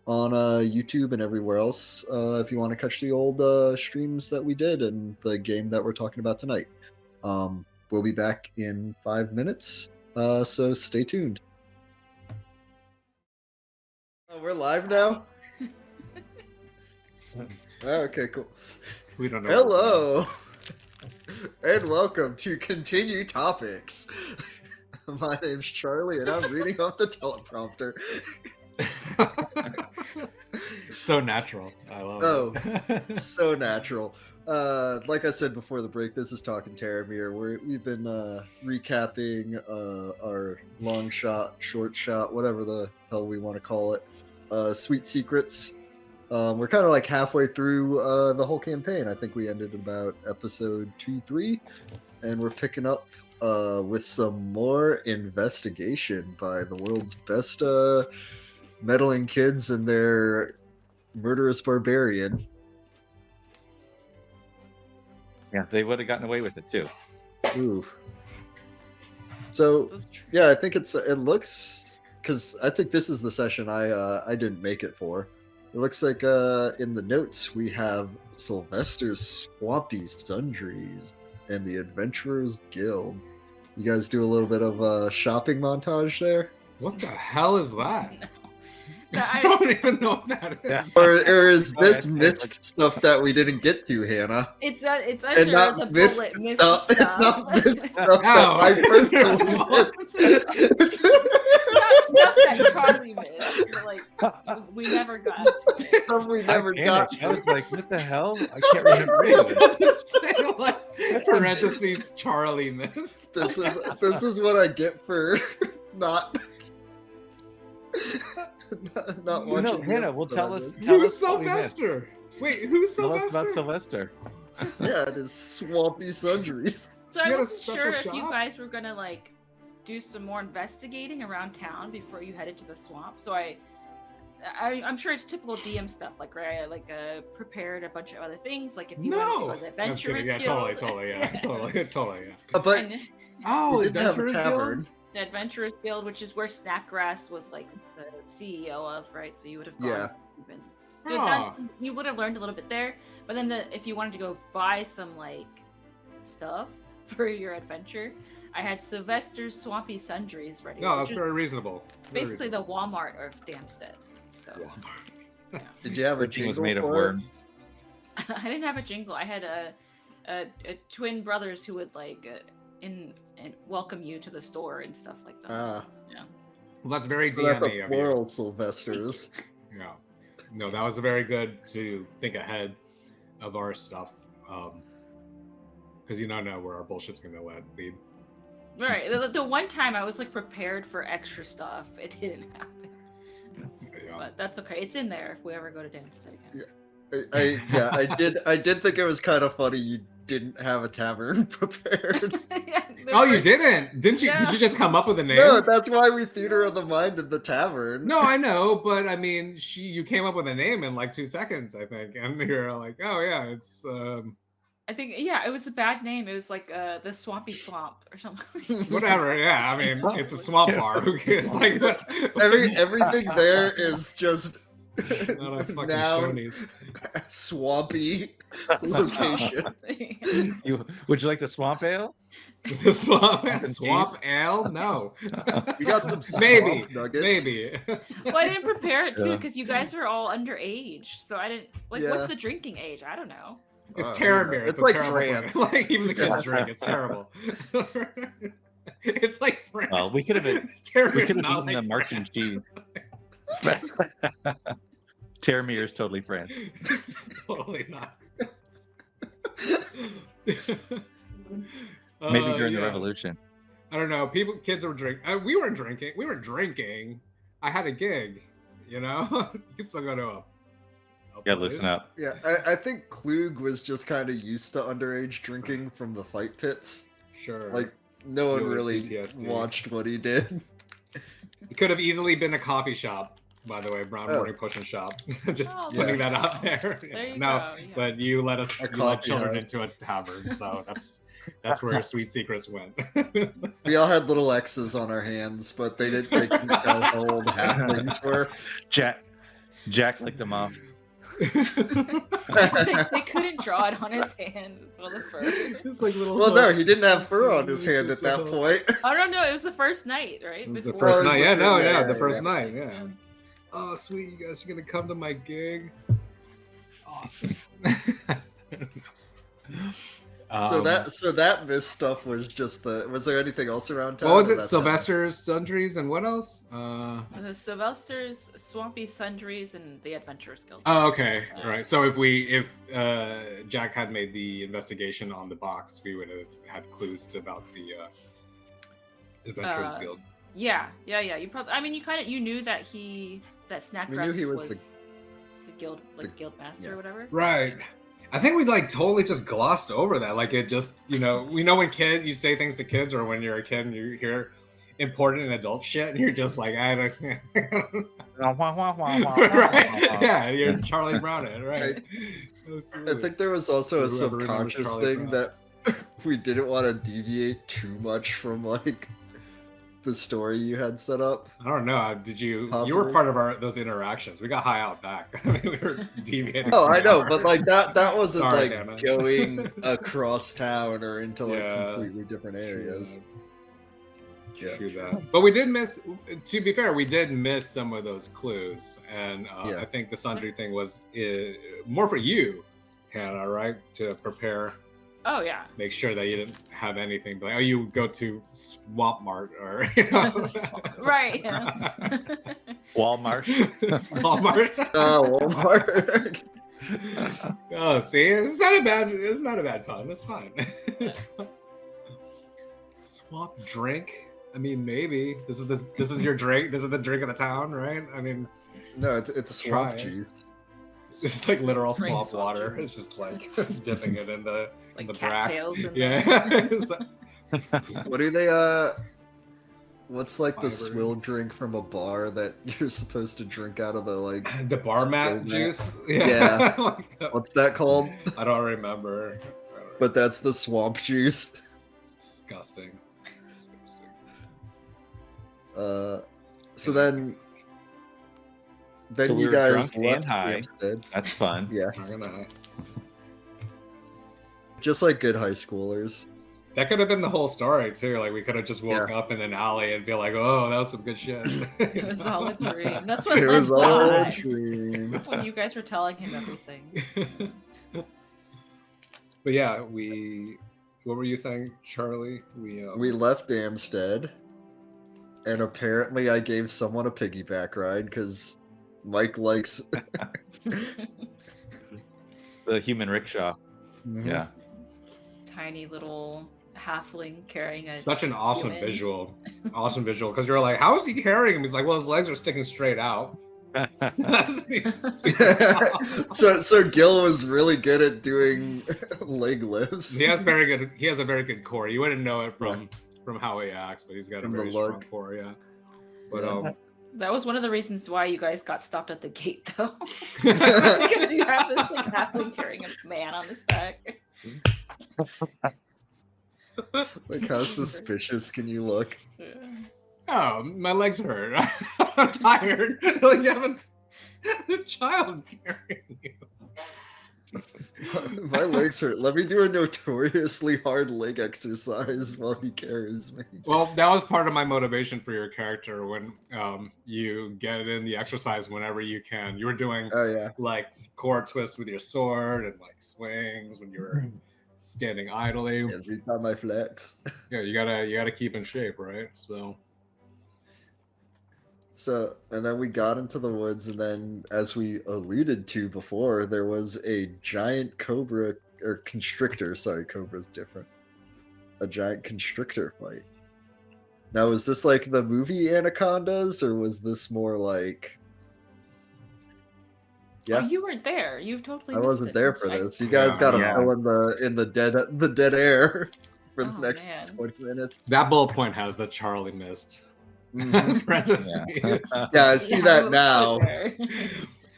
on YouTube and everywhere else if you want to catch the old streams that we did and the game that we're talking about tonight. We'll be back in 5 minutes, so stay tuned. Oh, we're live now? Okay, cool. We don't know. Hello, and welcome to Continue Topics. My name's Charlie, and I'm reading off the teleprompter. So natural. I love Oh. it. So natural. Like I said before the break, this is Talkin Terramir. We've been recapping our long shot, short shot, whatever the hell we want to call it, Sweet Secrets. We're kind of like halfway through the whole campaign. I think we ended about episode 2-3, and we're picking up with some more investigation by the world's best meddling kids and their murderous barbarian. Yeah, they would have gotten away with it too. Ooh. So Those tr- yeah, I think it looks, because I think this is the session I didn't make it for. It looks like in the notes we have Sylvester's Swampy Sundries and the Adventurers Guild. You guys do a little bit of a shopping montage there? What the hell is that? No, I don't even know what that is. Yeah. Or is Oh, this it's missed stuff that we didn't get to, Hannah? It's And under not the missed bullet missed stuff. It's not missed stuff that Oh. I personally missed. Not stuff that Charlie missed. Like we never got to it. Stuff we I never got panicked. I to. was like, what the hell? I can't remember any of it. Say, like, parentheses Charlie missed. This is what I get for not not You watching. know, the Hannah, well, episode tell I us. missed. Tell Who's us what we missed. Sylvester? Wait, who's Tell us Sylvester? about Sylvester. Yeah, it is Swampy Sundries. So You I got a wasn't special sure if you shop? guys were gonna like do some more investigating around town before you headed to the swamp. So I'm sure it's typical DM stuff, like right, I prepared a bunch of other things, like if you wanted to go No. to the I'm kidding. Adventurers Yeah, Guild. totally, yeah, totally, yeah. But And Oh, we did have a Adventurers tavern. Guild? the Adventurers Guild, which is where Snackgrass was like the CEO of, right? So you would have gone. Yeah. Even, Ah. you would have learned a little bit there, but then if you wanted to go buy some like stuff for your adventure, I had Sylvester's Swampy Sundries ready. No, which that's is very reasonable. Very basically the Walmart of Damstead. So reasonable. did you have a Everything was jingle made of for it? worms. I didn't have a jingle. I had a twin brothers who would like and welcome you to the store and stuff like that. Ah, Well, that's very so that's DME the of you. plural Sylvesters. Yeah. No, that was very good to think ahead of our stuff. Because you don't know where our bullshit's going to lead. Right. The one time I was like prepared for extra stuff, it didn't happen. Yeah. But that's okay. It's in there if we ever go to Damstead again. I did think it was kind of funny you didn't have a tavern prepared. Yeah, Oh, you didn't? Didn't you? Yeah. Did you just come up with a name? No, that's why we theater of the mind in the tavern. No, I know, but I mean, you came up with a name in like 2 seconds, I think, and you're like, oh yeah, it's I think it was a bad name. It was like the Swampy Swamp or something. whatever. Yeah, I mean, it's a swamp bar. Who cares? Like, Everything there is just not a fucking noun, Shoney's. swampy location. Would you like the swamp ale? The swamp Fucking ale? No, We got some maybe, swamp nuggets. maybe. Well, I didn't prepare it too Yeah. because you guys were all underage, so I didn't like. Yeah. What's the drinking age? I don't know. It's Uh, Terramir. it's a like terrible France. thing. Like even the kids Yeah. drink. It's terrible. It's like France. Well, we could have been. Terramir's We could have not eaten like the Martian France. cheese. Terramir is totally France. Totally not. Maybe during the yeah. revolution. I don't know. Kids were drinking. We weren't drinking. We were drinking. I had a gig. You know, you can still go to a Yeah, place. listen up. Yeah, I think Klug was just kind of used to underage drinking from the fight pits. Sure. Like, no one Really really PTSD. watched what he did. It could have easily been a coffee shop, by the way, Brown Oh. Morning Pushing Shop. Just Oh, putting yeah. that out there. There you no, go, yeah. but you let coffee children house. into a tavern, so that's where your sweet secrets went. We all had little X's on our hands, but they couldn't tell how old halflings were. Jack licked them off. they couldn't draw it on his hand for the fur. It's like little. Well, no, he didn't have fur on his hand at that point. I don't know. It was the first night, right? The Before- first Oh, night, it's yeah, okay, no, yeah, yeah, yeah, the first yeah. night, yeah. Oh, sweet, you guys are gonna come to my gig. Awesome. So that missed stuff was just the. Was there anything else around town? What was or it? that's Sylvester's Sundries and what else? The Sylvester's Swampy Sundries and the Adventurers Guild. Oh, okay. All right. So if Jack had made the investigation on the box, we would have had clues about the Adventurers Guild. Yeah. You probably. I mean, you knew that Snackgrass he was was the guild, like the- guild master yeah. or whatever. Right. I think we like totally just glossed over that. Like it just, we know when you say things to kids, or when you're a kid and you hear important and adult shit, and you're just like, I don't. Right? Yeah, you're Charlie Brown it, right? I think there was also a Whoever remembers subconscious Charlie thing Brown. that we didn't want to deviate too much from like the story you had set up? I don't know. Did you? You Possibly. were part of those interactions. We got high out back. I mean, we were deviating. Oh, from I the know, hour. but like that wasn't Sorry, like Hannah. going across town or into like Yeah. completely different areas. Yeah. True that. But we did miss. To be fair, we did miss some of those clues, and Yeah. I think the sundry thing was more for you, Hannah, right? To prepare, Oh yeah. make sure that you didn't have anything. But you go to Swamp Mart or you know. Right. Yeah. Walmart. Walmart. Walmart. Oh, see, it's not a bad pun. It's fine. It's fine. Swamp drink. I mean, maybe this is your drink. This is the drink of the town, right? I mean, No, it's Try swamp it. juice. it's just like literal Drink swamp swamp water. juice. It's just like dipping it in the Like the brack. cattails in Yeah. there. It's like- What do they what's like the Fiber. swill drink from a bar that you're supposed to drink out of the like the bar mat Still juice. Yeah. Like that. what's that called? I don't remember. But that's the swamp juice. It's disgusting. Disgusting. So then So we you were guys drunk and left high. Hampstead. That's fun. Yeah, Not gonna. just like good high schoolers. That could have been the whole story too. Like we could have just woke up in an alley and be like, "Oh, that was some good shit." It was all a dream. That's what It Len was all a thought dream. when you guys were telling him everything. But yeah, what were you saying, Charlie? We left Amstead, and apparently I gave someone a piggyback ride because Mike likes. The human rickshaw. Mhm. Yeah. Tiny little halfling carrying a such an awesome human. visual. Awesome visual. Because you're like, how is he carrying him? He's like, well, his legs are sticking straight out. So Gil was really good at doing leg lifts. He has a very good core. You wouldn't know it from how he acts, but he's got a From the very strong look. core, yeah. But Yeah. That was one of the reasons why you guys got stopped at the gate, though. Because you have this like halfling carrying a man on his back. Like, how suspicious can you look? oh, my legs hurt. I'm tired. Like you have a child carrying you. My legs hurt. Let me do a notoriously hard leg exercise while he carries me. Well, that was part of my motivation for your character when you get in the exercise whenever you can. You were doing Oh yeah. like core twists with your sword and like swings when you were standing idly. Every time I flex. Yeah, you gotta keep in shape, right? So, and then we got into the woods, and then, as we alluded to before, there was a giant cobra, or constrictor. Sorry, cobra's different. A giant constrictor fight. Now, was this like the movie Anacondas, or was this more like? Yeah, Oh, you weren't there. You totally. I missed wasn't it. there for this. You guys Yeah, got to yeah. fill in the dead air for the Oh, next man. 20 minutes. That bullet point has that Charlie missed. Mhm. Parentheses. Yeah, I see Yeah, that was now. there.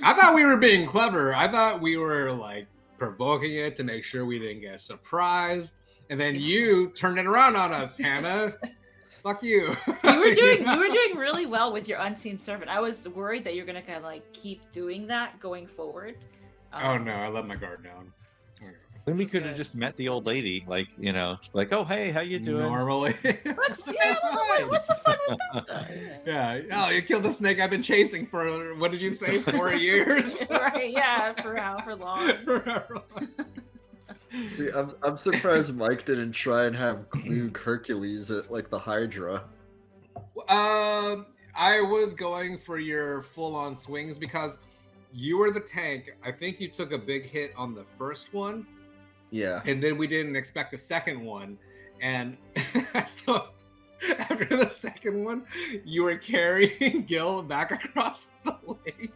I thought we were being clever. I thought we were like provoking it to make sure we didn't get surprised. And then you turned it around on us, Hannah. Fuck you. You were doing really well with your unseen servant. I was worried that you're gonna kind of like keep doing that going forward. Oh no, I let my guard down. Then we Just could have good. just met the old lady, like, like, oh, hey, how you doing? Normally. What's the fun with that? Yeah. Oh, you killed the snake I've been chasing for, what did you say, 4 years? Right? Yeah, for however long. See, I'm surprised Mike didn't try and have Klug Hercules at like the Hydra. I was going for your full-on swings because you were the tank. I think you took a big hit on the first one, Yeah. and then we didn't expect a second one. And so after the second one, you were carrying Gil back across the lake.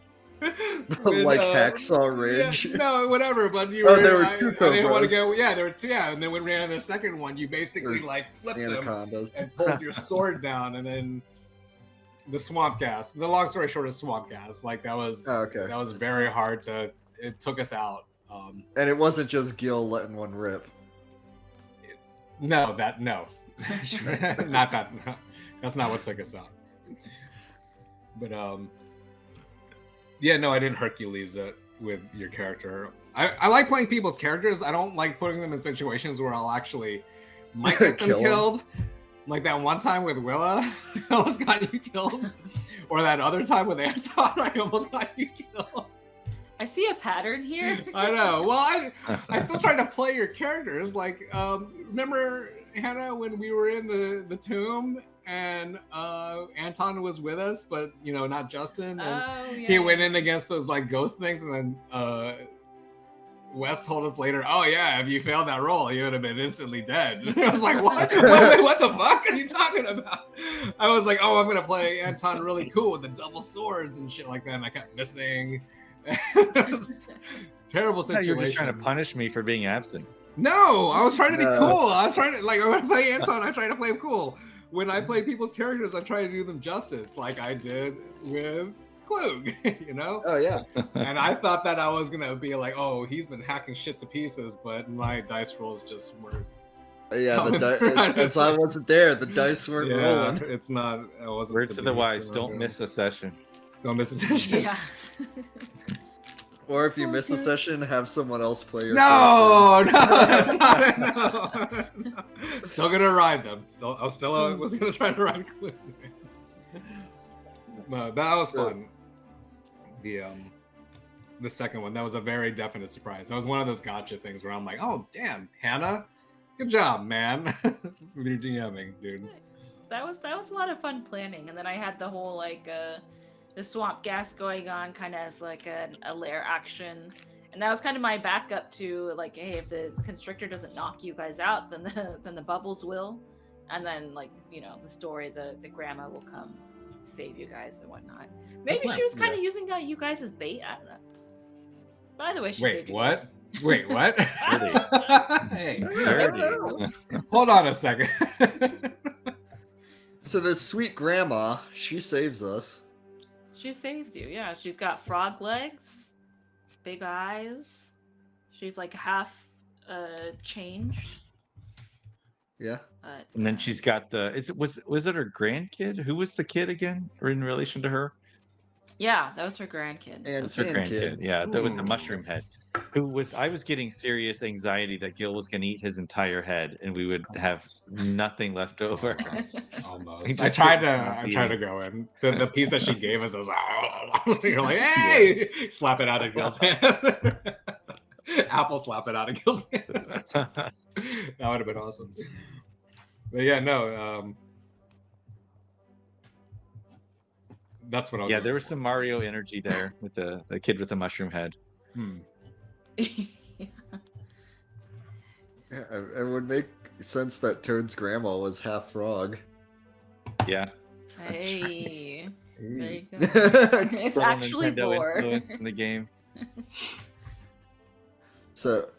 Like Hacksaw Ridge. Yeah, no, whatever. But you Oh, were. there were I two didn't want to cobras. go. Yeah, there were two. Yeah, and then when we ran the second one, you basically Or like flipped him Anacondas. and pulled your sword down, and then the swamp gas. The long story short is swamp gas. Like that was. Oh, okay. That was very hard to. It took us out. And it wasn't just Gil letting one rip. No, not that. No. That's not what took us out. But yeah, no, I didn't Hercules it with your character. I like playing people's characters. I don't like putting them in situations where I'll actually might get them killed. Like that one time with Willa, I almost got you killed. Or that other time with Anton, I almost got you killed. I see a pattern here. I know. Well, I still try to play your characters. Like, remember, Hannah, when we were in the tomb and Anton was with us, but, you know, not Justin. And he went in against those, like, ghost things, and then Wes told us later, oh, yeah, if you failed that roll, you would have been instantly dead. And I was like, what? Wait, what the fuck are you talking about? I was like, oh, I'm going to play Anton really cool with the double swords and shit like that, and I kept missing. Terrible situation. You were just trying to punish me for being absent. No, I was trying to be cool. I was trying to, like, when I play Anton, I try to play him cool. When I play people's characters, I try to do them justice, like I did with Klug, you know? Oh, yeah. And I thought that I was going to be like, oh, he's been hacking shit to pieces, but my dice rolls just weren't. Yeah, it's I wasn't there. The dice weren't rolling. It's not. I wasn't. Word to the wise: don't miss a session. Don't miss a session. Yeah. Or if you miss a session, have someone else play your character. That's not no. Still gonna ride them. I was gonna try to ride Klug. No, that was fun. The second one, that was a very definite surprise. That was one of those gotcha things where I'm like, oh damn, Hannah, good job, man. With your DMing, dude. That was a lot of fun planning, and then I had the whole like the swamp gas going on kind of as like a lair action, and that was kind of my backup to like, hey, if the constrictor doesn't knock you guys out, then the bubbles will, and then like, you know, the story, the grandma will come save you guys and whatnot. Maybe she was kind of using you guys as bait. I don't know. By the way, she saved you guys. Wait, what? Hey, hold on a second. So this sweet grandma, she saves us. She saves you, yeah. She's got frog legs, big eyes. She's like half changed. Yeah. And then she's got was it her grandkid? Who was the kid again, or in relation to her? Yeah, that was her grandkid. That's her grandkid. Yeah, with the mushroom head. I was getting serious anxiety that Gil was going to eat his entire head, and we would have nothing left over. Almost. I tried to go in. The piece that she gave us, I was like, you're like, hey, slap it out of Gil's hand. Apple slap it out of Gil's hand. That would have been awesome. But yeah, no. That's what I was. Yeah, there was some Mario energy there with the kid with the mushroom head. Yeah, it would make sense that Toad's grandma was half frog. Yeah. Hey. Right. There you go. It's actually four. In the game. So,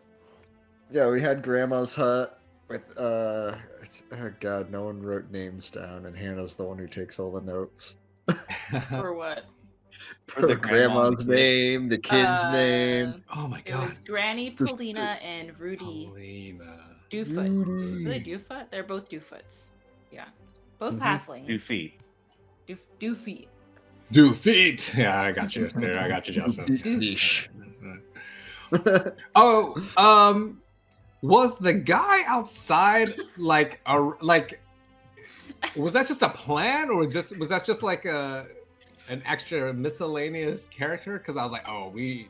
yeah, we had Grandma's hut with oh god, no one wrote names down, and Hannah's the one who takes all the notes. For what? For the grandma's name, the kid's name. Oh my god. It was Granny, Paulina, and Rudy. Doofoot. Really, Doofoot? They're both Doofoots. Yeah. Both halflings. Doofeet. Doofeet. Doofeet. Yeah, I got you. There, I got you, Justin. Doofish. Was the guy outside like was that just a plan, or was that just like an extra miscellaneous character? Because I was like, oh, we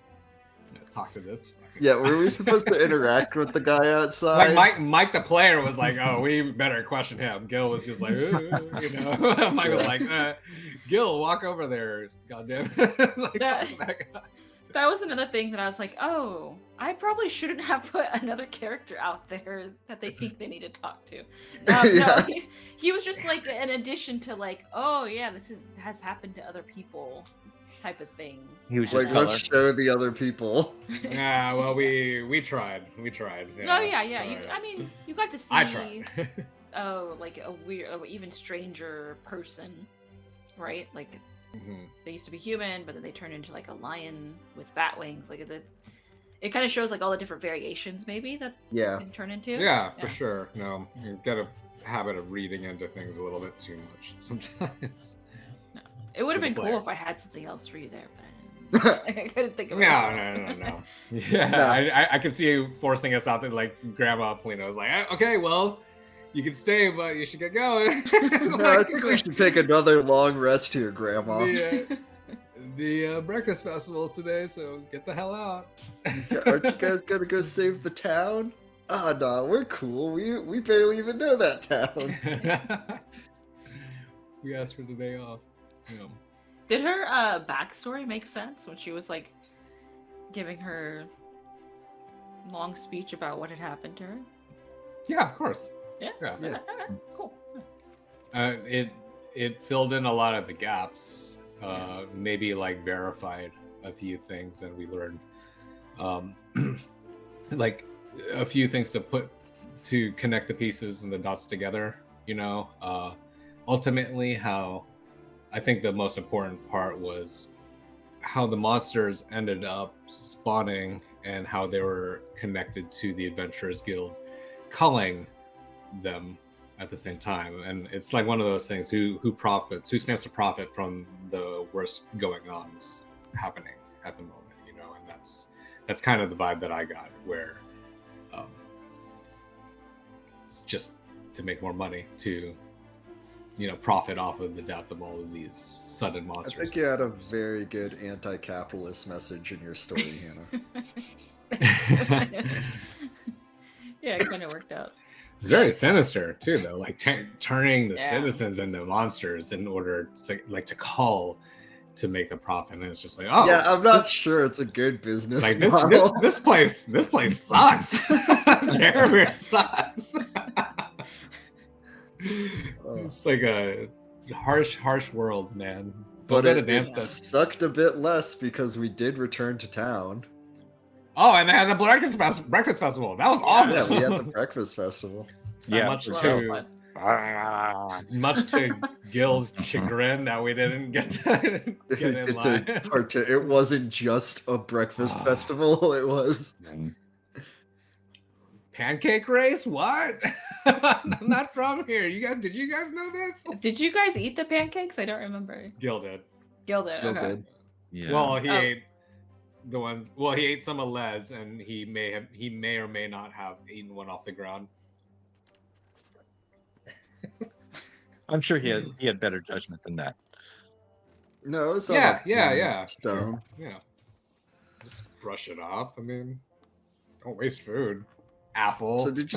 talk to this. Yeah, were we supposed to interact with the guy outside? Like Mike the player was like, oh, we better question him. Gil was just like, you know. Mike was like, Gil, walk over there, goddamn. Like, that was another thing that I was like, oh, I probably shouldn't have put another character out there that they think they need to talk to. No, he was just like an addition to like, oh yeah, this has happened to other people type of thing. He was just like, let's show the other people. Yeah, well, we tried. Yeah, no, yeah. You got to see. I tried. Like a weird, even stranger person, right? Like. Mm-hmm. They used to be human, but then they turned into like a lion with bat wings. Like it kind of shows like all the different variations maybe that can turn into. Yeah, for sure. No, you gotta habit of reading into things a little bit too much sometimes. It would have As a been cool player. if I had something else for you there, but I didn't. I couldn't think of anything else. No. Yeah, No. I can see you forcing us out there, like Grandma Polino was like, okay, well, you can stay, but you should get going. No, I think we should take another long rest here, Grandma. The breakfast festival's today, so get the hell out. Aren't you guys gonna go save the town? Ah, no, we're cool. We barely even know that town. We asked for the day off. Yeah. Did her backstory make sense when she was like giving her long speech about what had happened to her? Yeah, of course. Yeah. Yeah. Okay, cool. It filled in a lot of the gaps. Maybe like verified a few things, and we learned like a few things to connect the pieces and the dots together. You know, ultimately, how I think the most important part was how the monsters ended up spawning and how they were connected to the Adventurers Guild, culling them at the same time. And it's like one of those things: who stands to profit from the worst going ons happening at the moment, you know? And that's kind of the vibe that I got, where it's just to make more money, to profit off of the death of all of these sudden I monsters. think you had a very good anti-capitalist message in your story, Hannah. Yeah, it kind of worked out. It's very sinister too, though, like turning the Yeah. citizens into monsters in order to cull to make a profit. And it's just like, oh Yeah, I'm not sure it's a good business like model. this place sucks. Terramir sucks. It's like a harsh world, man. But Go to it dance sucked a bit less because we did return to town. Oh, and they had the breakfast festival. That was Yeah, awesome. we had the breakfast festival. Yeah, much for to much to Gil's chagrin that we didn't get to get in line. It wasn't just a breakfast festival. It was. Pancake race? What? I'm not from here. Did you guys know this? Did you guys eat the pancakes? I don't remember. Gil did. Gil did. Still Okay. good. Yeah. Well, he Oh. ate the ones. Well, he ate some of Led's, and he may or may not have eaten one off the ground. I'm sure he had better judgment than that. No, it's Yeah. Stone. Yeah. Just brush it off. I mean, don't waste food. Apple. So did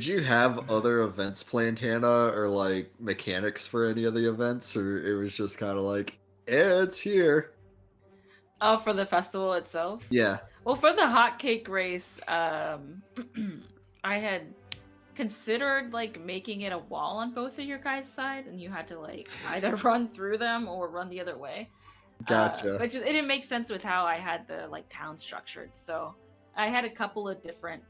you have other events planned, Hannah, or like mechanics for any of the events, or it was just kind of like, yeah, it's here? Oh, for the festival itself? Yeah. Well, for the hot cake race, I had considered like making it a wall on both of your guys' side, and you had to like either run through them or run the other way. Gotcha. But it didn't make sense with how I had the like town structured. So I had a couple of different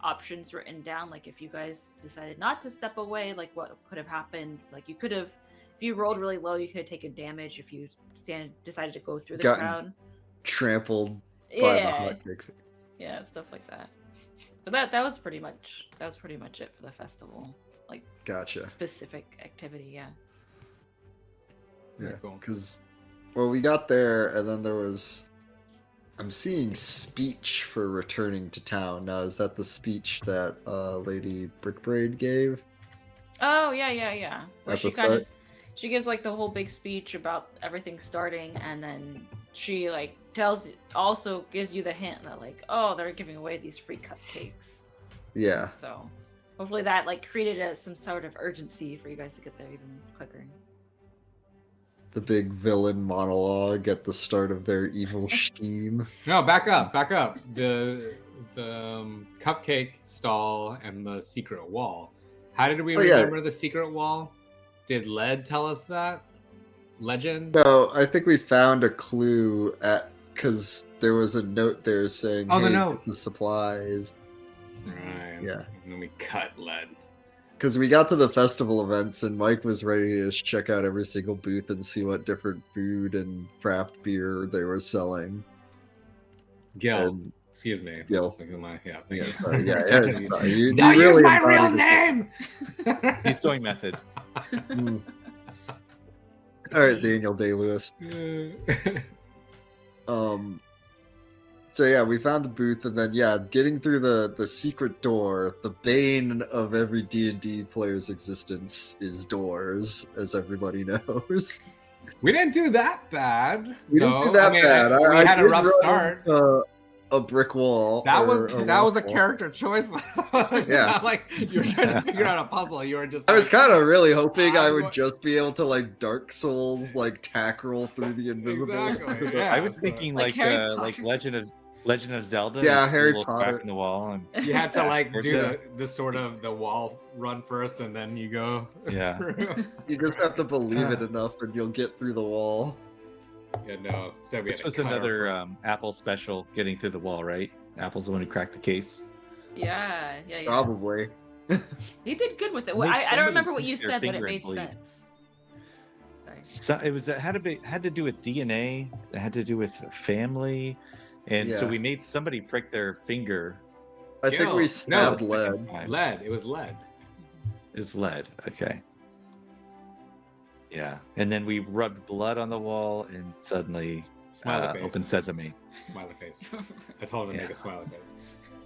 options written down. Like if you guys decided not to step away, like what could have happened. Like you could have, if you rolled really low, you could have taken damage. If you decided to go through the Gotten crowd. Trampled by the Yeah. hot cake. Yeah, stuff like that. But that was pretty much it for the festival. Like Gotcha. specific activity, yeah. Yeah, Very cool. because we got there, and then there was. I'm seeing speech for returning to town. Now, is that the speech that Lady Brickbraid gave? Oh yeah. Where At she the kind of start? she gives like the whole big speech about everything starting, and then she like also gives you the hint that like, oh, they're giving away these free cupcakes. Yeah. So hopefully that like created some sort of urgency for you guys to get there even quicker. The big villain monologue at the start of their evil scheme. No, back up. The cupcake stall and the secret wall. How did we remember the secret wall? Did Led tell us that? Legend? No, I think we found a clue because there was a note there saying, Oh, the hey, note. the supplies. Right. Yeah. And then we cut Led. Because we got to the festival events and Mike was ready to just check out every single booth and see what different food and craft beer they were selling. Gil, And Excuse me. Gil. Thank Yeah, you. sorry, yeah. Sorry. You Don't use really my real embodied name. He's doing method. it. All right, Daniel Day-Lewis. So yeah, we found the booth, and then getting through the secret door. The bane of every D&D player's existence is doors, as everybody knows. We didn't do that bad. We didn't do that bad. We had a did rough run start. into a brick wall. That was a wall. character choice. Yeah. Not like you were trying to figure out a puzzle. You were just. I was kind of really hoping I I'm would going- just be able to like Dark Souls like tack roll through the invisible. Exactly, yeah. I was thinking Like Harry like Potter. Legend of Zelda. Yeah, There's a Harry little Potter. crack in the wall. And You had to like towards do it. the sort of the wall run first, and then you go. Yeah. through. You just have to believe it enough, and you'll get through the wall. Yeah, no. Instead, we This had to was cut our another front. Apple special, getting through the wall, right? Apple's the one who cracked the case. Yeah. Probably. He did good with it. Made I don't somebody remember what stick you their said, but it finger and made bleed. sense. So it had to do with DNA. It had to do with family, and so Yeah. we made somebody prick their finger. I think Gil. we No. stabbed the lead. second time. Lead. It was lead. Is lead. Okay. Yeah, and then we rubbed blood on the wall, and suddenly Smiley face. open sesame. Smiley face. I told him to make Yeah. a smiley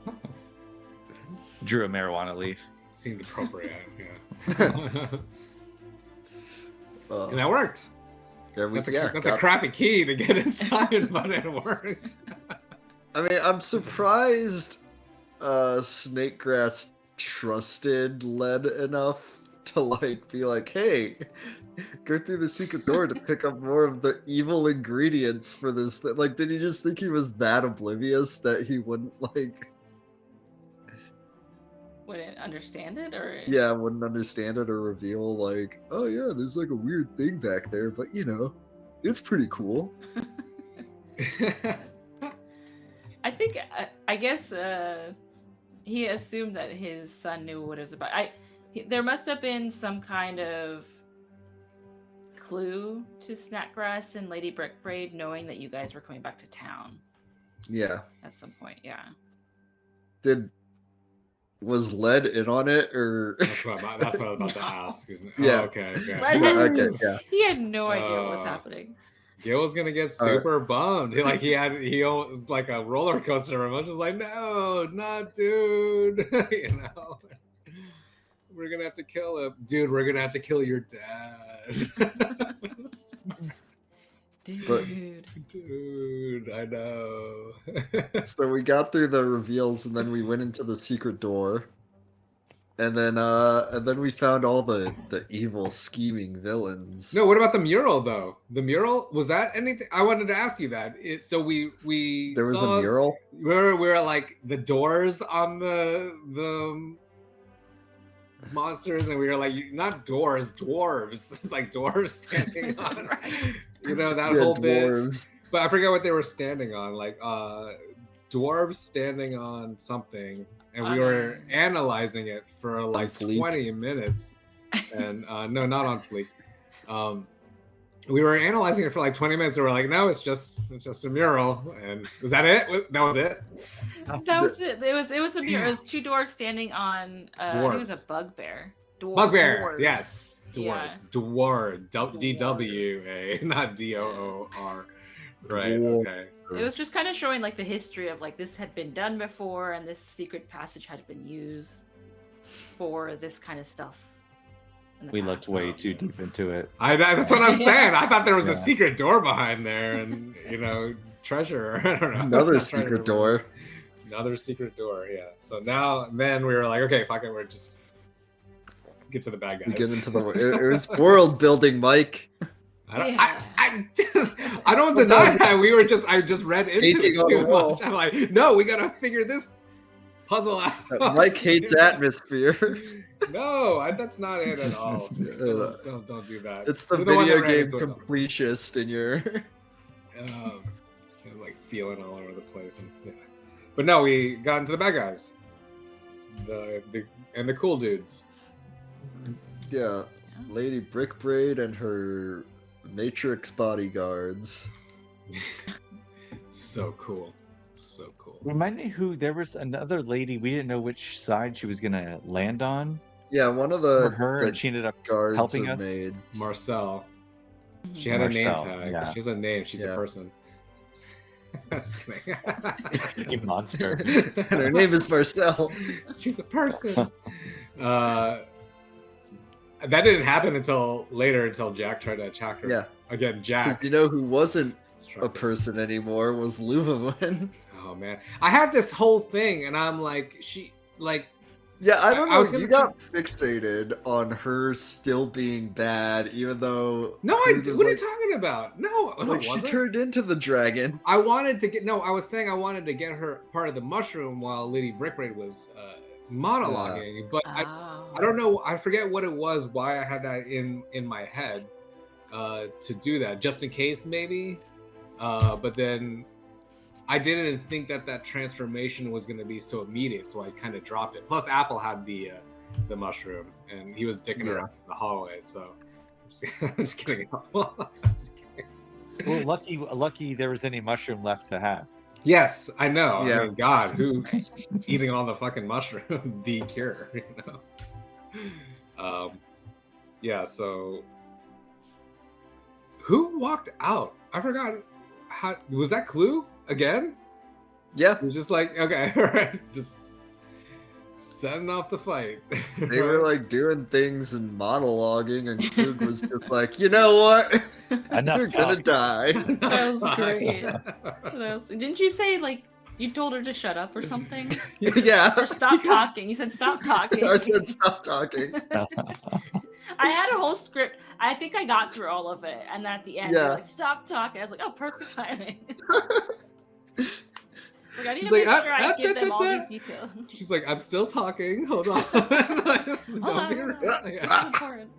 face. Drew a marijuana leaf. Seemed appropriate. Yeah. And that worked. There we That's a got- crappy key to get inside, but it worked. I mean, I'm surprised Snakegrass trusted lead enough to like be like, hey, go through the secret door to pick up more of the evil ingredients for this. Like, did he just think he was that oblivious that he wouldn't like? Wouldn't understand it, or Yeah, wouldn't understand it or reveal like, oh yeah, there's like a weird thing back there, but you know, it's pretty cool. I think I guess he assumed that his son knew what it was about. There must have been some kind of clue to Snackgrass and Lady Brickbraid knowing that you guys were coming back to town Yeah. at some point. Yeah. Was lead in on it or? That's what I was about to ask. Yeah. Oh, okay. Lead- Okay, yeah. He had no idea what was happening. Gil was gonna get super bummed. He was like a roller coaster. I was just like, no, not dude. You know, we're gonna have to kill him, dude. We're gonna have to kill your dad. Dude. Dude, I know. So we got through the reveals and then we went into the secret door. And then we found all the evil scheming villains. No, what about the mural though? The mural, was that anything? I wanted to ask you that. So we There was saw, a mural. We were like the doors on the monsters, and we were like, not doors, dwarves, like dwarves standing on, you know, that Yeah, whole bit. dwarves. But I forget what they were standing on, like dwarves standing on something, and we were analyzing it for like Fleek. 20 minutes. And no, not on Fleek. We were analyzing it for like 20 minutes, and we're like, no, it's just a mural. And was that it? That was it? That was it. It was a mirror. It was two dwarves standing on. I think it was Dwarves. a bugbear. Bugbear, Dwarves. yes. Yeah. Dwarf. DWA, not DOOR. Right, Dwarf. okay. It was just kind of showing like the history of like this had been done before, and this secret passage had been used for this kind of stuff. in the We past. looked way too deep into it. That's what I'm saying. I thought there was a Yeah. secret door behind there, and treasure. I don't know. Another Not treasure, secret but door. Another secret door. Yeah. So then we were like, okay, fuck it. We're just get to the bad guys. We get into the it was world building, Mike. I don't deny that. I just read into Painting it on too the wall. much. I'm like, no, we gotta figure this puzzle out. Mike hates atmosphere. No, that's not it at all. Uh, Don't do that. It's the You're one video that ran game into it, though. completist in your. Kind of like feeling all over the place. But no, we got into the bad guys. The cool dudes. Yeah, Lady Brickbraid and her Matrix bodyguards. So cool. So cool. Remind me who there was another lady we didn't know which side she was gonna land on Yeah, one of for the her, the and she ended up guards helping or us. maids. Marcel. Mhm. She had a name Marcel, tag. yeah. She has a name. She's a Yeah. person. Just kidding. You monster. And her name is Marcel. She's a person. That didn't happen until later, until Jack tried to attack her. Yeah, Again, because Jack. you know who wasn't a struck her. person anymore was Luvawen. Oh man, I had this whole thing, and I'm like, Yeah, I don't I know. was gonna You got fixated on her still being bad, even though no, Krug was what are you like, talking about? No, like it she wasn't. turned into the dragon. I wanted to get I was saying I wanted to get her part of the mushroom while Lady Brickbraid was monologuing, but I don't know. I forget what it was. Why I had that in my head to do that, just in case maybe. But then I didn't think that transformation was going to be so immediate, so I kind of dropped it. Plus, Apple had the mushroom, and he was dicking around in the hallway. So I'm just kidding. I'm just kidding. Well, lucky there was any mushroom left to have. Yes, I know. Yeah. I mean, God, who's eating all the fucking mushroom? The cure, you know. Yeah. So, who walked out? I forgot. How was that Clue again? Yeah, It was just like, okay, all right, just setting off the fight. they were like doing things and monologuing, and Krug was just like, you know what? Enough You're gonna die. That was great. Didn't you say like you told her to shut up or something? Yeah. Or stop talking. You said stop talking. I said stop talking. I had a whole script. I think I got through all of it, and then at the end, Yeah. they're like, "Stop talking." I was like, "Oh, perfect timing." Like, I need She's to make like, sure I give them all these details. She's like, I'm still talking. Hold on. Don't be rude. It's Yeah. important.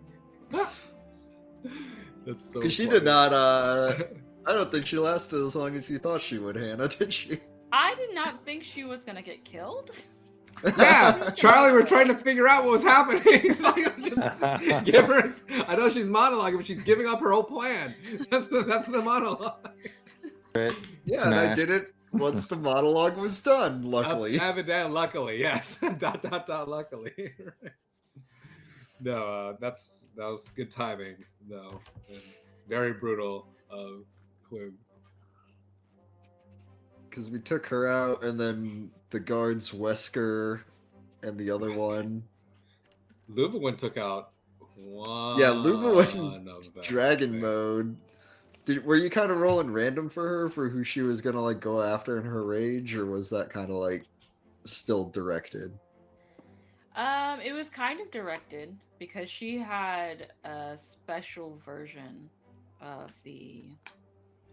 That's so. Because she funny. did not. I don't think she lasted as long as you thought she would, Hannah. Did she? I did not think she was gonna get killed. Yeah, Charlie, we're trying to figure out what was happening. It's like, just give her. I know she's monologuing, but she's giving up her whole plan. That's the monologue. Yeah, and I did it once the monologue was done. Luckily. Luckily, yes. .. Luckily. No, that was good timing, though. And very brutal of Klug. Because we took her out, and then the guards, Wesker, and the other one. Luvawen took out one. Yeah, Luvawen of them. dragon mode. Were you kind of rolling random for her for who she was gonna like go after in her rage, or was that kind of like still directed? It was kind of directed because she had a special version of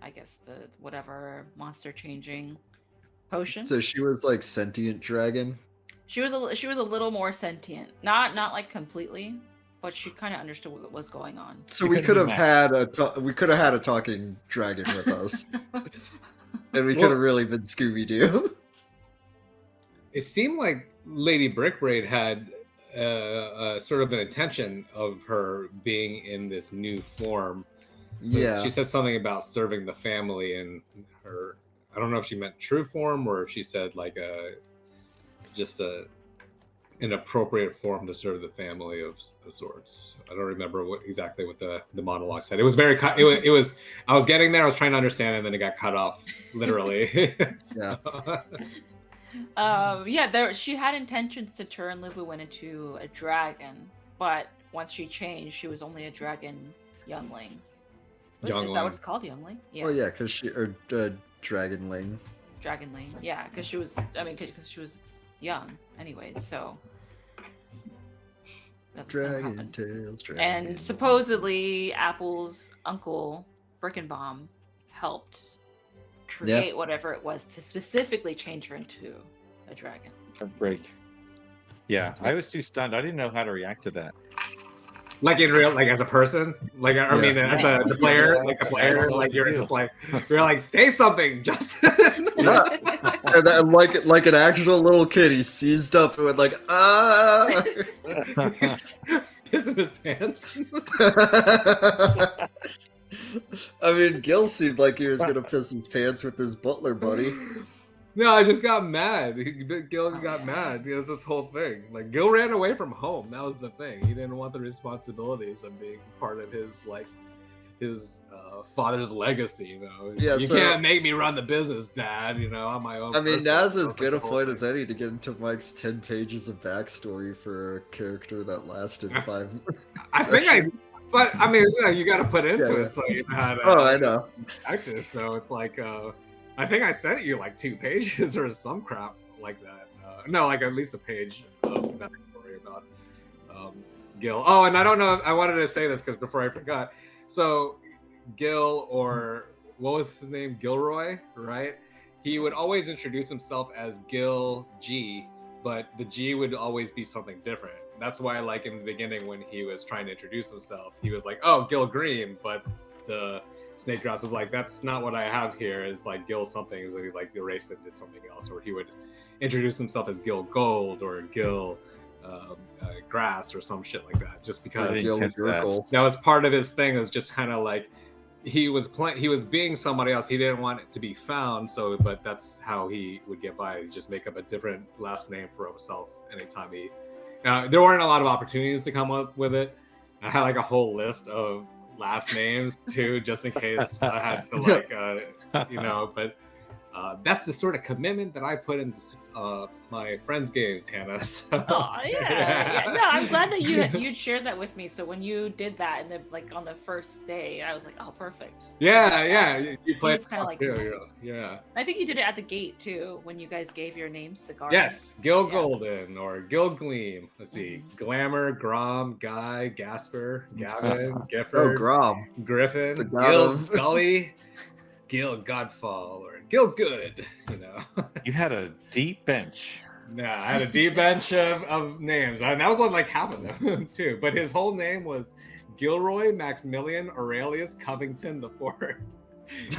I guess the whatever monster changing potion. So she was like sentient dragon. She was a little more sentient, not like completely, but she kind of understood what was going on. So we could have had a talking dragon with us, and we could have really been Scooby Doo. It seemed like Lady Brickbraid had sort of an intention of her being in this new form. So Yeah. she said something about serving the family, and her. I don't know if she meant true form or if she said like an appropriate form to serve the family of sorts. I don't remember exactly what the monologue said. It was very it was I was getting there, I was trying to understand, and then it got cut off literally. Yeah. She had intentions to turn Luvawen into a dragon, but once she changed, she was only a dragon youngling. Is that what it's called, youngling? Yeah. Oh yeah, because dragonling. Dragonling. Yeah, because she was. Because she was young, anyways. So. That's what Dragon happened. tails. And supposedly, Apple's uncle Birkenbaum helped create whatever it was to specifically change her into a dragon. Break. Yeah, I was too stunned. I didn't know how to react to that. Like in real, like as a person, like I mean, as the player, like you're just like say something, Justin. And then, like an actual little kid, he seized up and went like, ah. Pissing his pants. I mean, Gil seemed like he was gonna piss his pants with his butler buddy. No, I just got mad. Gil Oh, got yeah. mad. It was this whole thing. Like Gil ran away from home. That was the thing. He didn't want the responsibilities of being part of his father's legacy. You know, He's Yeah, like, you so- can't make me run the business, Dad. You know, I'm my own. I mean, person." now's That as was, like, good the a whole point as thing. any to get into Mike's 10 pages of backstory for a character that lasted 5 I think I. But I mean, you got to put into Yeah. it so you know how to. Oh, I know. Practice. So it's like, I think I sent you like 2 pages or some crap like that. No, like at least a page of backstory about Gil. Oh, and I don't know. I wanted to say this because before I forgot. So Gil, or what was his name? Gilroy, right? He would always introduce himself as Gil G, but the G would always be something different. That's why, like in the beginning, when he was trying to introduce himself, he was like, "Oh, Gil Green," but the Snake Grass was like, "That's not what I have here. It's like Gil something." So he like erased it and did something else, or he would introduce himself as Gil Gold or Gil Grass or some shit like that, just because Gil catch that. Gurgle. that was part of his thing. It was just kind of like he was being somebody else. He didn't want it to be found, so but that's how he would get by. He'd just make up a different last name for himself anytime he. There weren't a lot of opportunities to come up with it. I had like a whole list of last names too, just in case I had to like, But that's the sort of commitment that I put into my friends' games, Hannah. So. Oh yeah. No, I'm glad that you shared that with me. So when you did that, and then like on the first day, I was like, oh, perfect. Yeah. You played was kinda like- yeah. I think you did it at the gate too, when you guys gave your names to the guards. Yes, Gil Yeah. Golden or Gil Gleam. Let's see, Glamour, Grom, Guy, Gasper, Gavin, Oh, Gifford, Grom. Griffin, The god Gil of- Gully, Gil Godfall, or Gil Good. You know. You had a deep bench. Yeah, I had a deep bench of names, and that was on like half of them too. But his whole name was Gilroy Maximilian Aurelius Covington the Fourth.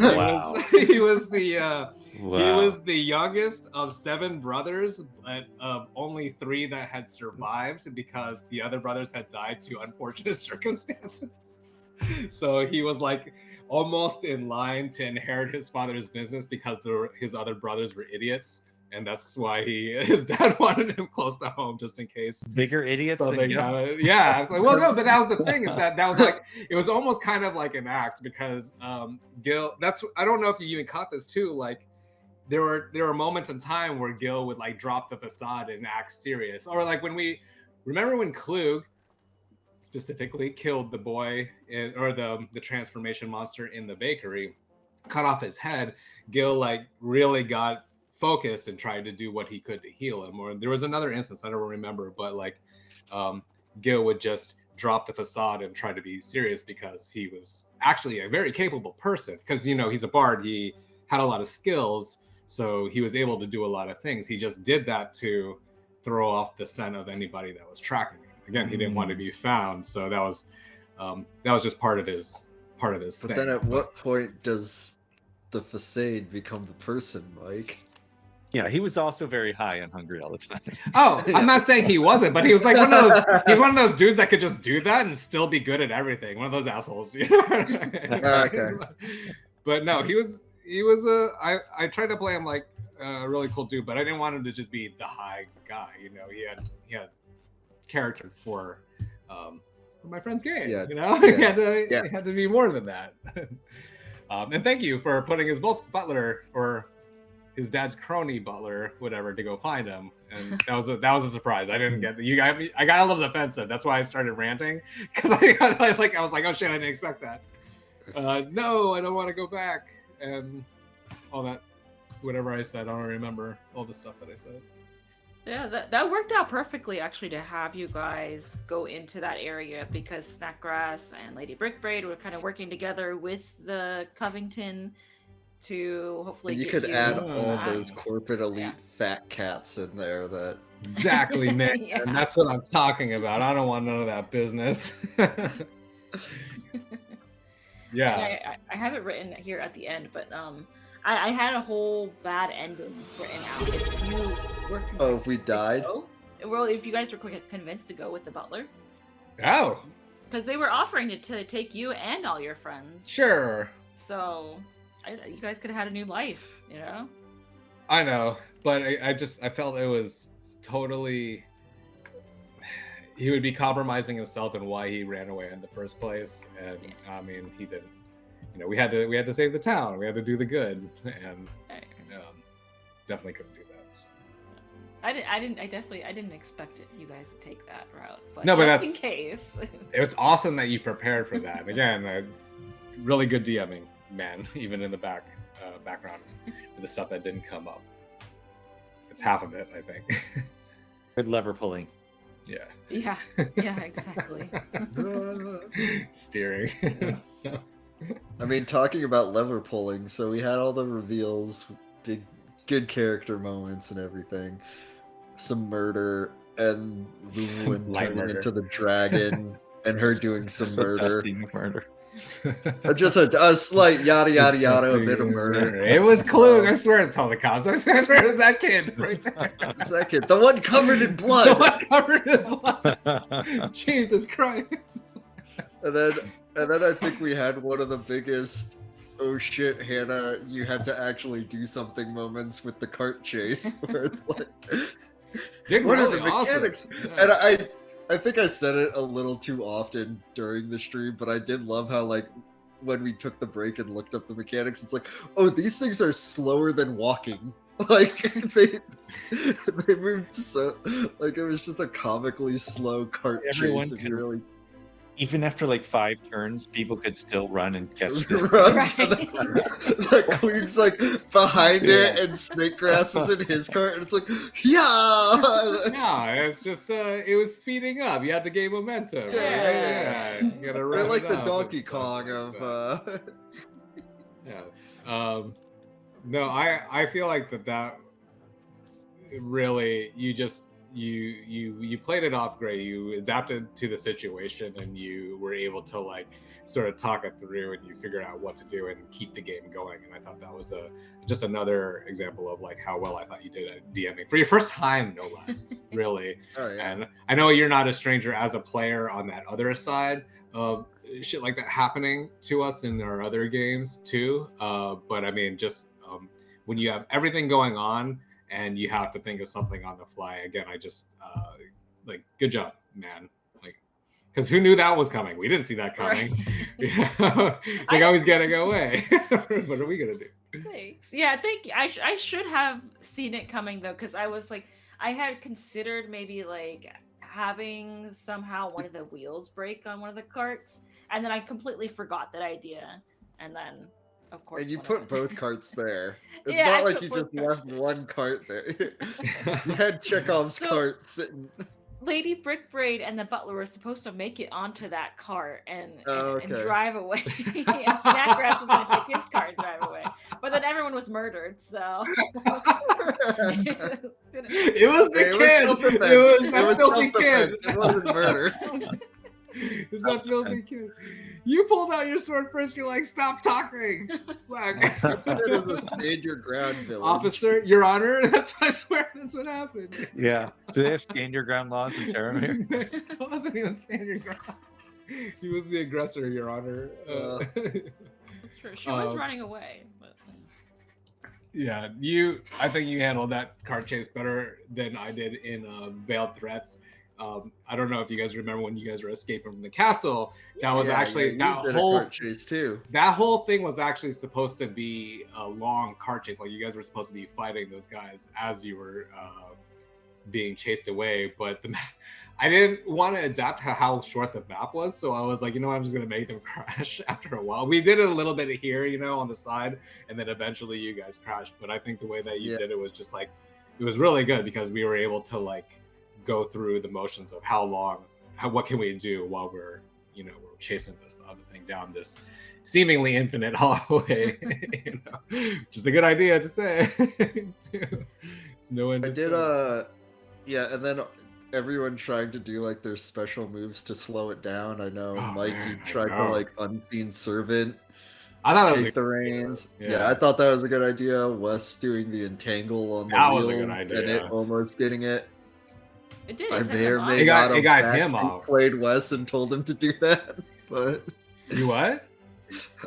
Wow. He was the Wow. he was the youngest of 7 brothers, but of only 3 that had survived because the other brothers had died to unfortunate circumstances. So he was like almost in line to inherit his father's business because his other brothers were idiots. And that's why his dad wanted him close to home just in case. Bigger idiots than Something, you. yeah, I was like, well, no, but that was the thing, is that was like, it was almost kind of like an act because Gil. I don't know if you even caught this too. Like, there were moments in time where Gil would like drop the facade and act serious, or like when remember when Klug specifically killed the boy or the transformation monster in the bakery, cut off his head. Gil like really got focused and tried to do what he could to heal him. Or there was another instance, I don't remember, but like Gil would just drop the facade and try to be serious because he was actually a very capable person, because he's a bard, he had a lot of skills, so he was able to do a lot of things. He just did that to throw off the scent of anybody that was tracking him. Again, he didn't want to be found, so that was just part of his But thing. then at what point does the facade become the person, Mike? Yeah, he was also very high and hungry all the time. Oh, I'm not saying he wasn't, but he was like he's one of those dudes that could just do that and still be good at everything. One of those assholes. Okay. But no, he was I tried to play him like a really cool dude, but I didn't want him to just be the high guy. He had character for my friend's game. Yeah. He had to be more than that. And thank you for putting his butler or his dad's crony butler, whatever, to go find him, and that was a surprise. I didn't get I got a little defensive. That's why I started ranting, because I was like, oh shit, I didn't expect that. No, I don't want to go back, and all that, whatever I said, I don't remember all the stuff that I said. Yeah, that worked out perfectly actually, to have you guys go into that area, because Snackgrass and Lady Brickbraid were kind of working together with the Covington to hopefully You get could add all back. those corporate elite fat cats in there that Exactly, man. Yeah. And that's what I'm talking about. I don't want none of that business. Yeah. I have it written here at the end, but I had a whole bad ending written out. If you were Oh, if we died? if you guys were convinced to go with the butler, Oh, because they were offering to take you and all your friends. sure. So you guys could have had a new life, I know, but I felt it was totally. He would be compromising himself and why he ran away in the first place, and I mean he didn't. You know, we had to save the town. We had to do the good, and definitely couldn't do that. So. I didn't expect you guys to take that route, but no, but just that's in case. It's awesome that you prepared for that. Again, really good DMing, man. Even in the background, with the stuff that didn't come up. It's half of it, I think. Good lever pulling. Yeah. Yeah, exactly. Steering. I mean, talking about lever pulling, so we had all the reveals, big, good character moments and everything. Some murder, and Luwin light turning murder. into the dragon, and her doing some Just a murder. dusting murder. Just a slight yada yada yada, a bit of murder. It was Klug. I swear it's all the cops. I swear it was that kid right there. Second, the one covered in The blood. one covered in blood. Jesus Christ. And then I think we had one of the biggest, oh shit, Hannah, you had to actually do something moments with the cart chase, where it's like, what are the mechanics? Yeah. And I think I said it a little too often during the stream, but I did love how, like, when we took the break and looked up the mechanics, it's like, oh, these things are slower than walking. Like, they moved so, like, it was just a comically slow cart Everyone chase. And can- really Even after like 5 turns, people could still run and catch them. run to the Klug's like behind it, and Snakegrass is in his cart, and it's like, yeah. No, it's just it was speeding up. You had to gain momentum. Yeah. You gotta They're run like it the up Donkey and stuff Kong like of. that. Yeah. No, I feel like that really you played it off great. You adapted to the situation, and you were able to like sort of talk it through, and you figured out what to do and keep the game going. And I thought that was just another example of like how well I thought you did at DMing for your first time, no less. Really. Oh yeah. And I know you're not a stranger as a player on that other side of shit like that happening to us in our other games too. But I mean, just when you have everything going on and you have to think of something on the fly, again, I just like, good job, man. Like, because who knew that was coming? We didn't see that coming. Right. You know? It's like, I was getting away. What are we gonna do? Thanks. Yeah, I think I should have seen it coming though, because I was like, I had considered maybe like having somehow one of the wheels break on one of the carts, and then I completely forgot that idea, and then of course. And you one of put them- both carts there. It's Yeah, I not like put you both just carts. left one cart there. You had Chekhov's So- cart sitting. Lady Brickbraid and the butler were supposed to make it onto that cart and Oh, and okay. drive away. And Snackgrass was going to take his cart and drive away, but then everyone was murdered. So It was the kid. self-defense. It was It that was filthy kid. self-defense. It wasn't murder. It's that filthy kid. You pulled out your sword first. You're like, stop talking. Slack. It is a stand your ground village. Officer, Your Honor. I swear that's what happened. Yeah. Do they have stand your ground laws in Terramir? It wasn't even stand your ground. He was the aggressor, Your Honor. That's true. She was running away. But... Yeah, I think you handled that cart chase better than I did in Veiled Threats. I don't know if you guys remember when you guys were escaping from the castle. That was actually you that did whole a cart chase too. that whole thing was actually supposed to be a long cart chase. Like you guys were supposed to be fighting those guys as you were being chased away. But I didn't want to adapt to how short the map was, so I was like, you know what, I'm just gonna make them crash after a while. We did it a little bit here, you know, on the side, and then eventually you guys crashed. But I think the way that you did it was just like, it was really good because we were able to like go through the motions of what can we do while we're chasing this other thing down this seemingly infinite hallway. You know, just a good idea to say. It's no end. I did and then everyone trying to do like their special moves to slow it down. I know Mike, you tried to like unseen servant. I thought take the reins. Yeah. Yeah, I thought that was a good idea. Wes doing the entangle on the That wheel was a good idea. and it almost getting it. It did. I It took may or him off. may It got not have him backseat off. played Wes and told him to do that, but You what?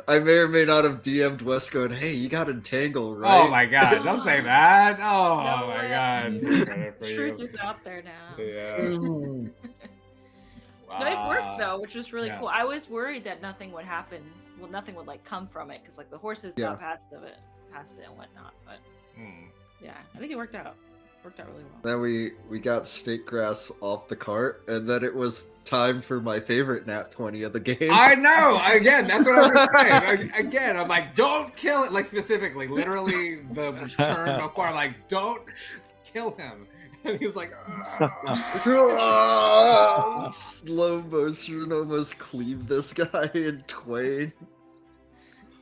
I may or may not have DM'd Wes going, hey, you got entangled, right? Oh my god, don't say that. Oh No my way. god. Take credit for Truth you. is out there now. Yeah. Mm. No, it worked though, which was really Yeah. cool. I was worried that nothing would happen. Well, nothing would like come from it because like the horses Yeah. got past it and whatnot. But Hmm. yeah, I think it worked out. Worked out really well. Then we got steak grass off the cart, and then it was time for my favorite nat 20 of the game. I know. Again, that's what I was saying. Again, I'm like, don't kill it. Like specifically, literally the turn before, I'm like, don't kill him. And he was like, "Ah." Slow motion almost cleave this guy in twain.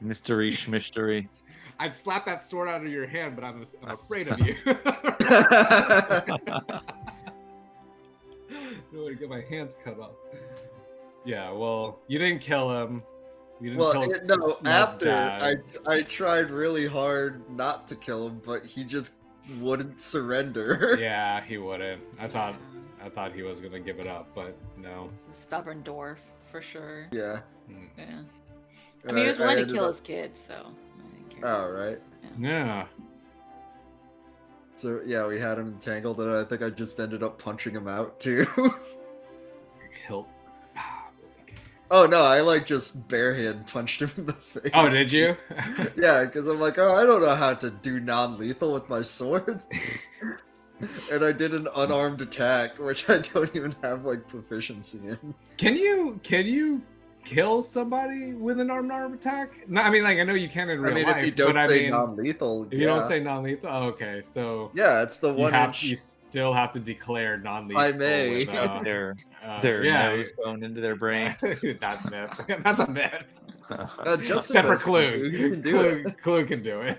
Mystery schmistery. I'd slap that sword out of your hand, but I'm afraid of you. I don't want to get my hands cut off. Yeah, well, you didn't kill him. You didn't kill no, Ned's after dad. I tried really hard not to kill him, but he just wouldn't surrender. Yeah, he wouldn't. I thought he was gonna give it up, but no. It's a stubborn dwarf for sure. Yeah. Mm. Yeah. I And mean, he was willing to ended kill up- his kids, so. I didn't care. Oh, right. Yeah. So yeah, we had him entangled, and I think I just ended up punching him out too. Hilt. Oh no, I like just barehand punched him in the face. Oh, did you? Yeah, because I'm like, oh, I don't know how to do non-lethal with my sword. And I did an unarmed attack, which I don't even have like proficiency in. Can you kill somebody with an arm attack? No, I mean, like, I know you can in real life. if you don't but I say mean, non-lethal, if you don't say non-lethal, oh, okay, so yeah, it's the you one have inch. you still have to declare non-lethal. I may. with, Shove their yeah, nose bone into their brain. That's a myth. That's a myth. Just Except for He Clue. can do it. Clue can do it.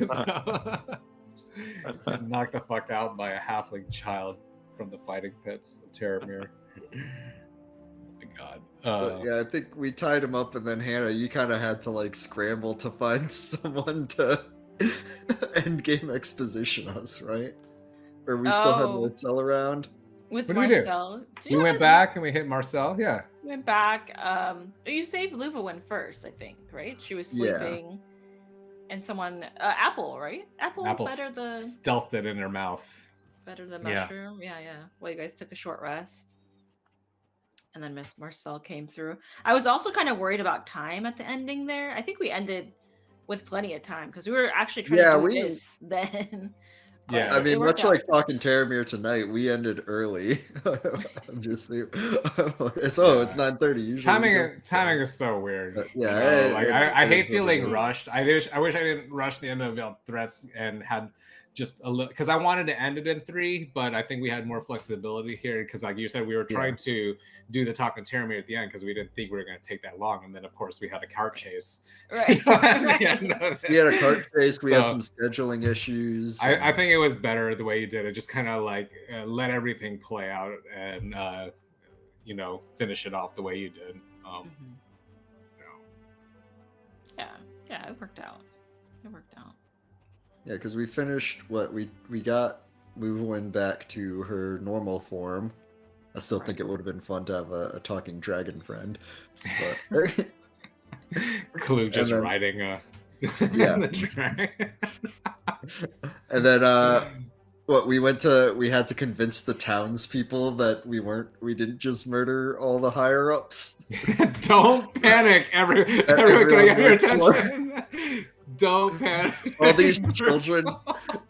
Knocked the fuck out by a halfling child from the fighting pits of Terramir. Oh my god. But yeah, I think we tied him up, and then Hannah, you kind of had to like scramble to find someone to end game exposition us, right? Or we still had Oh. Marcel around. With What do we do? Marcel. We went back and we hit Marcel. Yeah. Went back. You saved Luva first, I think, right? She was Yeah. sleeping. And someone, Apple, right? Apple better the stealthed it in her mouth. mushroom. Yeah. Well, you guys took a short rest. And then Miss Marcel came through. I was also kind of worried about time at the ending there. I think we ended with plenty of time because we were actually trying to do this then. But Yeah. I mean, it worked much out. like Talkin Terramir tonight, we ended early. I'm just saying. It's 9:30 usually. Timing is so weird. Yeah, You know, like it's I hate so feeling weird. rushed. I wish I didn't rush the end of Threats and had just a little, because I wanted to end it in 3, but I think we had more flexibility here because, like you said, we were trying to do the Talkin Terramir at the end because we didn't think we were going to take that long, and then of course we had a cart chase. Right. We had a cart chase. We had So, some scheduling issues. I think it was better the way you did it. Just kind of like let everything play out and finish it off the way you did. Mhm. Yeah, it worked out. Yeah, because we finished we got Luwin back to her normal form. I still think it would have been fun to have a talking dragon friend. But Clue just And then- riding a Yeah. the track. and then we had to convince the townspeople that we didn't just murder all the higher ups. Don't panic, everyone. Can I get your attention? Don't panic. All these children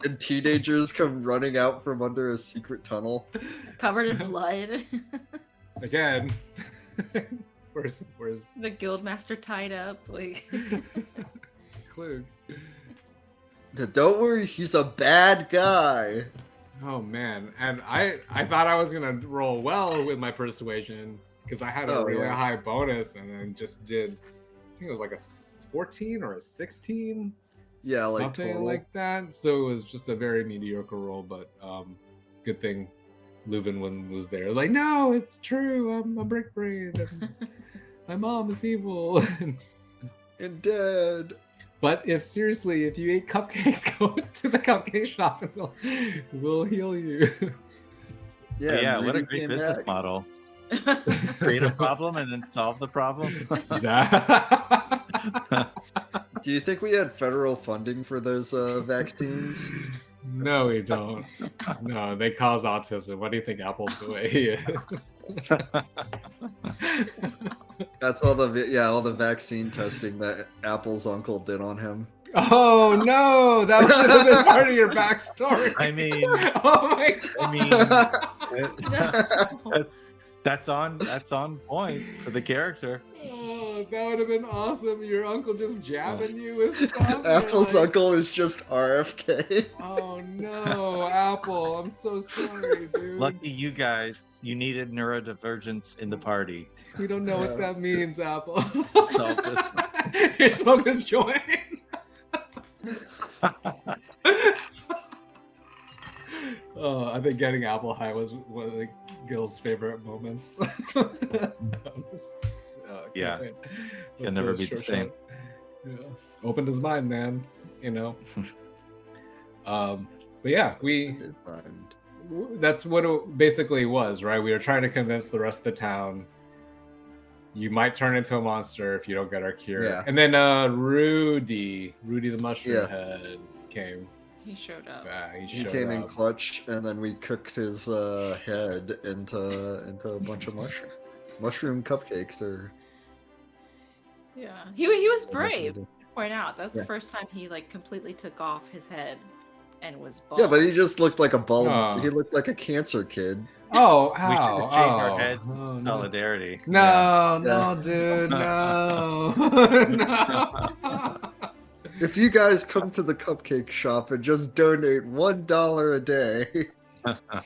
and teenagers come running out from under a secret tunnel. Covered in blood. Again. Where's The guildmaster tied up. Like Clue? Don't worry, he's a bad guy. Oh man, and I thought I was gonna roll well with my persuasion because I had a really high bonus, and then just did. I think it was like a 14 or a 16. Yeah, like something total. like that. So it was just a very mediocre roll, but good thing Leuven was there. I was like, no, it's true. I'm a brick brain. And my mom is evil. And dead. But if you eat cupcakes, go to the cupcake shop and we'll heal you. Yeah, what a Rudy great came business back. model. Create a problem and then solve the problem. Do you think we had federal funding for those vaccines? No, we don't. No, they cause autism. Why do you think Apple's the way he is? That's all the vaccine testing that Apple's uncle did on him. Oh no, that should have been part of your backstory. I mean, Oh my god. that's on point for the character. Oh, that would have been awesome. Your uncle just jabbing you with stuff. Apple's You're like, uncle is just RFK. Oh no, Apple! I'm so sorry, dude. Lucky you guys, you needed neurodivergence in the party. We don't know what that means, Apple. Solve this. Here, smoke this joint. Oh, I think getting apple high was one of Gil's favorite moments. Yeah. Can never be the same. Yeah. Opened his mind, man. You know. But yeah, that's what it basically was, right? We were trying to convince the rest of the town you might turn into a monster if you don't get our cure. Yeah. And then Rudy the mushroom head came. He showed up. He came in clutch, and then we cooked his head into a bunch of mushroom cupcakes. Yeah, he was brave. To point out that's the Yeah. first time he like completely took off his head and was bald. Yeah, but he just looked like a bald. Oh. He looked like a cancer kid. Oh, We should ow, have shaved our heads oh, in solidarity. No, Yeah. no, dude, no, no. If you guys come to the cupcake shop and just donate $1 a day, Oh my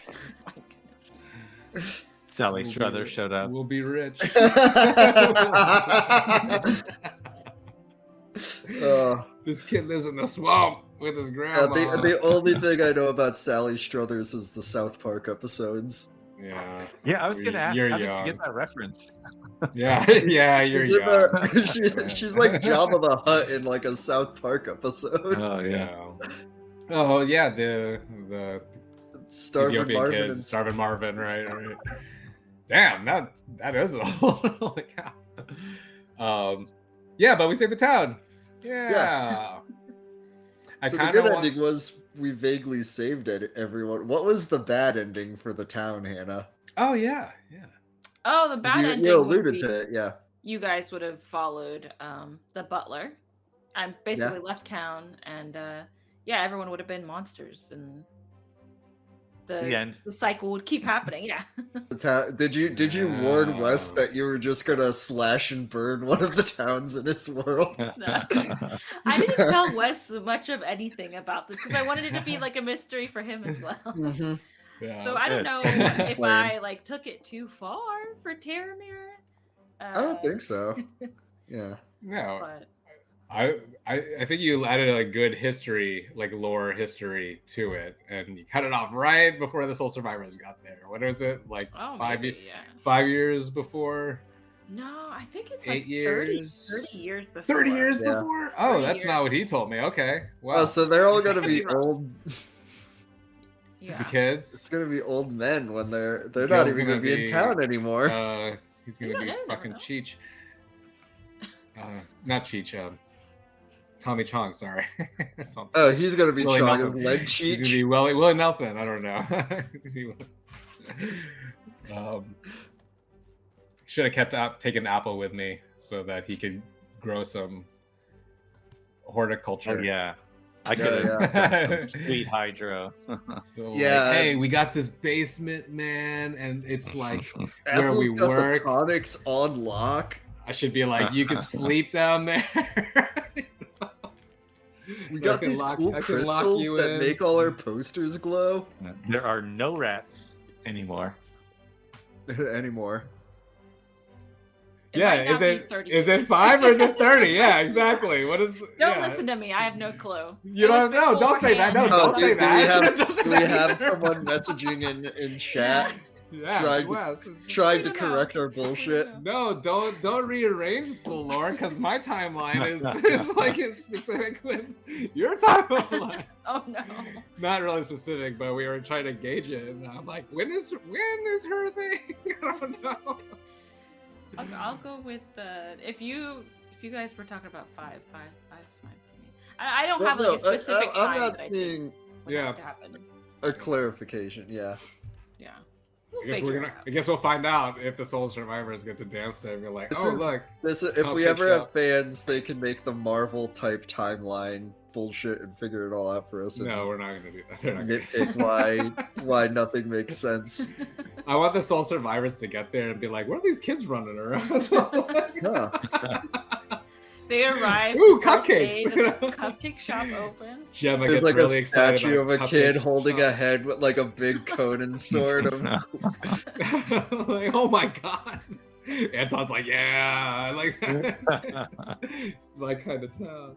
goodness. Sally Struthers showed up. We'll be rich. This kid lives in the swamp with his grandma. the only thing I know about Sally Struthers is the South Park episodes. Yeah. Yeah, I was gonna ask, You're how did young. you get that reference? Yeah, yeah, you're She's, in young. she's like Jabba the Hutt in like a South Park episode. Oh Yeah. Oh yeah, the Starving Ethiopian Marvin kids, Starvin Marvin, right? Damn, that is a holy cow. Yeah, but we saved the town. Yeah. I So the kind of good want. ending was we vaguely saved everyone. What was the bad ending for the town, Hannah? Oh yeah, yeah. Oh, the bad ending. You would alluded be to it, yeah. You guys would have followed the butler. I basically left town, and everyone would have been monsters, and The end. the cycle would keep happening. Yeah. Did you warn Wes that you were just gonna slash and burn one of the towns in his world? No. I didn't tell Wes much of anything about this because I wanted it to be like a mystery for him as well. Mhm. Yeah. So I don't Good. know if Lame. I like took it too far for Terramir. I don't think so. Yeah. No, But I think you added a good history, like lore history to it, and you cut it off right before the Soul Survivors got there. What is it, like oh, 5 maybe, yeah. 5 years before? No, I think it's 8 like 30 years? 30 years before. 30 years Yeah. before? Oh, 30 that's years. not what he told me. Okay, wow. Oh, so they're all gonna Could be be wrong. old. Yeah. The kids. It's gonna be old men when they're not Gil's even gonna gonna be in be, town anymore. He's gonna You be never fucking know. Cheech. Not Cheech. Tommy Chong. Sorry. Or something. Oh, he's gonna be Willie trying Nelson. lead He's gonna cheech. be Willie Nelson. I don't know. He's gonna be should have taken Apple with me so that he could grow some horticulture. Oh yeah. I Yeah, could have yeah. done some sweet hydro. So Yeah. like, hey, we got this basement, man, and it's like where Apple's we got work. the tonics on lock. I should be like, you can sleep down there. We got can these lock- cool I can lock crystals you that in. make all our posters glow There are no rats anymore. anymore. It Yeah, might not is be it 30 is it years. 5 or is it 30? Yeah, exactly. What is? Don't yeah. listen to me. I have no clue. You It was don't know. Don't say that. No, beforehand. don't say that. Don't say Do we that have either. someone messaging in chat Yeah, trying- Wes, it's just- trying We to don't know. correct our bullshit? No, don't rearrange the lore because my timeline is like it's specific with your timeline. Oh no. Not really specific, but we were trying to gauge it, and I'm like, when is her thing? I don't know. I'll go with if you if you guys were talking about five's fine for me. I don't Well, have like no, a specific I'm time not that I seeing think would Yeah. have to happen. a clarification. Yeah. Yeah. I guess we'll find out if the Soul Survivors get to dance there. We're like, oh Since look, if we Cupcake ever shop. have fans, they can make the Marvel type timeline bullshit and figure it all out for us. And no, we're not gonna do that. They're not gonna- nitpick why nothing makes sense. I want the Soul Survivors to get there and be like, what are these kids running around? Huh. They arrive. Ooh, first cupcakes. day, the cupcake shop opens. Gemma There's gets like really a excited statue of about a kid Cupcake holding Shop. a head with like a big Conan sword. Like, oh my god. Anton's like, yeah, I like that. It's my kind of town.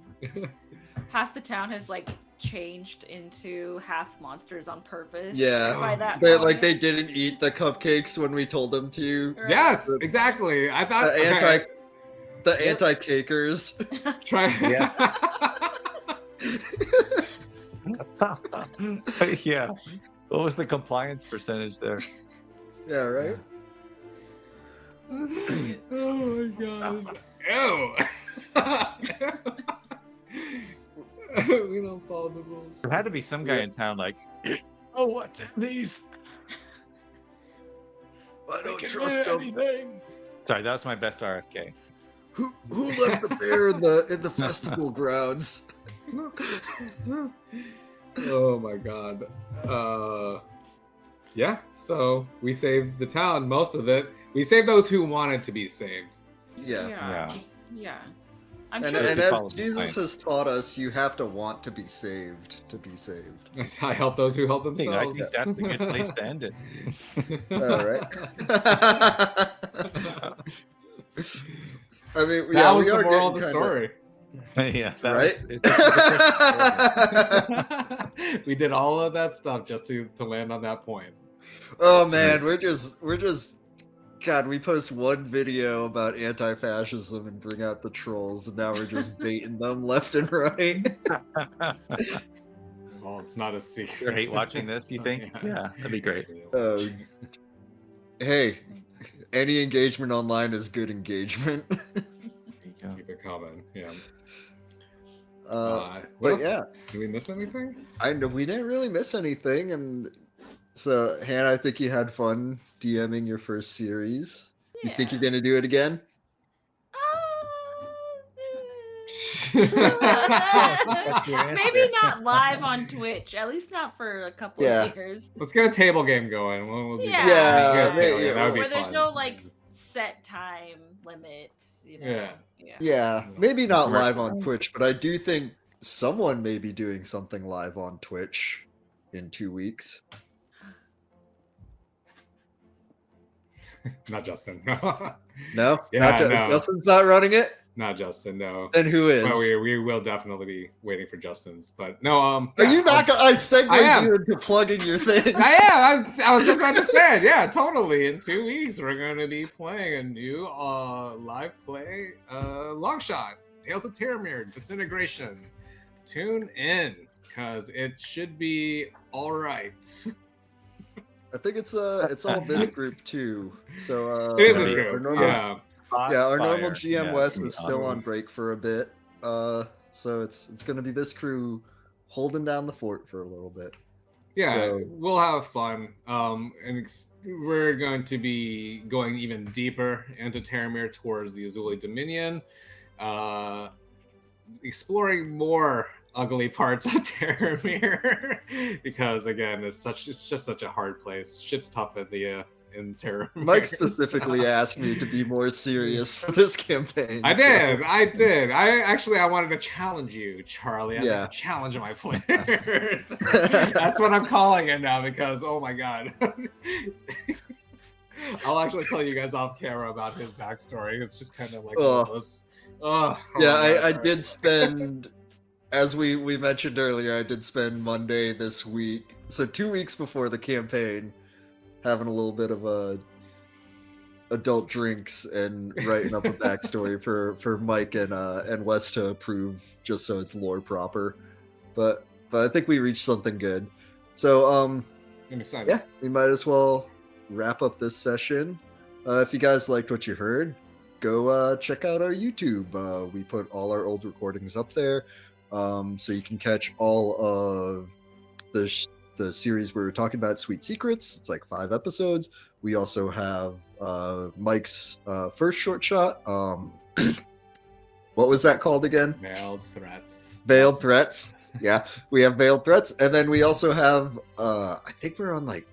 Half the town has like changed into half monsters on purpose. Yeah. By that They point. they didn't eat the cupcakes when we told them to. Right. Yes, exactly. I thought The anti-cakers. try. Yeah. Yeah. What was the compliance percentage there? Yeah, right. Oh my god. Ew. We don't follow the rules. There had to be some guy in town like, oh, what's in these? I I don't can trust do them. anything. Sorry, that was my best RFK. Who left the bear in the festival grounds? Oh my god. Yeah, so we saved the town, most of it. We saved those who wanted to be saved. Yeah. Yeah. I'm And, sure. and Just as follow the Jesus line. has taught us, you have to want to be saved to be saved. I help those who help I think themselves. that's a good place to end it. All right. I mean, That yeah, was we the are moral of getting the kinda- story. Yeah, that Right? was, it's a good We did all of that stuff just to land on that point. Oh man, we're just God, we post one video about anti-fascism and bring out the trolls, and now we're just baiting them left and right. Well, it's not a secret. You hate watching this, you think? Yeah, that'd be great. Hey, any engagement online is good engagement. Keep it coming. Yeah. But What else? yeah, Did we miss anything? I know we didn't really miss anything, and so Hannah, I think you had fun DMing your first series. You think you're gonna do it again? Maybe not live on Twitch. At least not for a couple of years. Let's get a table game going. We'll do Yeah. that. Yeah, Let's get a yeah, table game. yeah. That would be Where there's fun. no like set time limit. You know? Yeah. Yeah, maybe not Right. live on Twitch, but I do think someone may be doing something live on Twitch in 2 weeks. Not Justin. No, Yeah, not no. Justin's not running it. Not Justin. No. Then who is? But we will definitely be waiting for Justin's. But no. Are yeah, you not? I segued I am. you into plugging your thing. I am. I was just about to say it. Yeah, totally. In 2 weeks, we're going to be playing a new live play, long shot, Tales of Terramir, Disintegration. Tune in, because it should be all right. I think it's all this group too. So It is this our group. normal, Yeah. our normal Fire. GM Yeah, Wes we is still are. on break for a bit. So it's gonna be this crew holding down the fort for a little bit. Yeah, So- we'll have fun. We're going to be going even deeper into Terramir towards the Azuli Dominion, exploring more ugly parts of Terramir, because again, it's just such a hard place. Shit's tough in Terramir. Mike specifically asked me to be more serious for this campaign. I so- did. I wanted to challenge you, Charlie. I Yeah. like to challenge my players. That's what I'm calling it now, because oh my god. I'll actually tell you guys off camera about his backstory. It's just kind of like one of those. I did spend, as we mentioned earlier, I did spend Monday this week, so 2 weeks before the campaign, having a little bit of a adult drinks and writing up a backstory for Mike and Wes to approve, just so it's lore proper. But I think we reached something good. So I'm excited. yeah, we might as well wrap up this session. If you guys liked what you heard, go check out our YouTube. We put all our old recordings up there, so you can catch all of the series we were talking about, Sweet Secrets. It's like 5 episodes. We also have Mike's first short shot. What was that called again? Veiled Threats. Veiled Threats. Yeah, we have Veiled Threats, and then we also have I think we're on like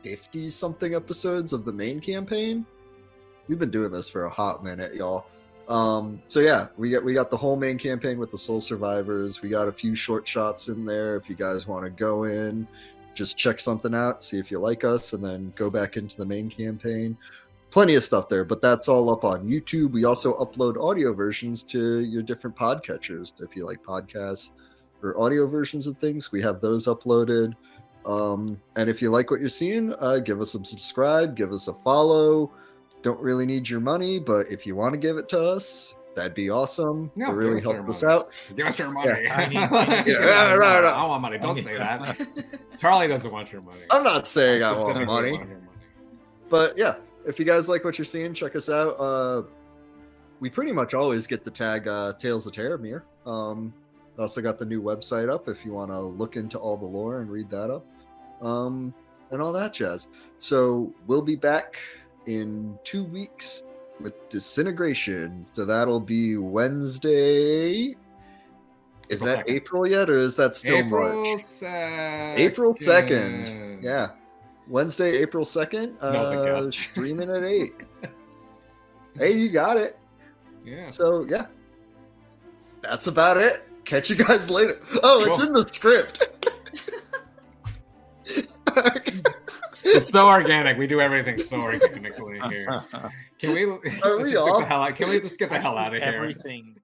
50 something episodes of the main campaign. We've been doing this for a hot minute, y'all. So yeah, we got the whole main campaign with the Soul Survivors. We got a few short shots in there. If you guys want to go in, just check something out, see if you like us, and then go back into the main campaign. Plenty of stuff there, but that's all up on YouTube. We also upload audio versions to your different podcatchers. If you like podcasts or audio versions of things, we have those uploaded. And if you like what you're seeing, give us a subscribe, give us a follow. Don't really need your money, but if you want to give it to us, that'd be awesome. No, it really give us helps our us money. out. Give us your money. Yeah, I need- Yeah, right. I don't want money. Don't say that. Charlie doesn't want your money. I'm not saying I want specifically money, want your money. but yeah, if you guys like what you're seeing, check us out. We pretty much always get the tag Tales of Terramir. Also got the new website up if you want to look into all the lore and read that up, and all that jazz. So we'll be back in 2 weeks with Disintegration. So that'll be Wednesday. Is April that 2nd. April yet, or is that still March? April 2nd. Yeah. Wednesday, April 2nd. Smells like gas. Streaming at 8. Hey, you got it. Yeah. So, yeah. That's about it. Catch you guys later. Oh, it's Cool. in the script. It's so organic. We do everything so organically here. Can we? Are we let's just get off? the hell out? Can we just get the hell out of here? Everything.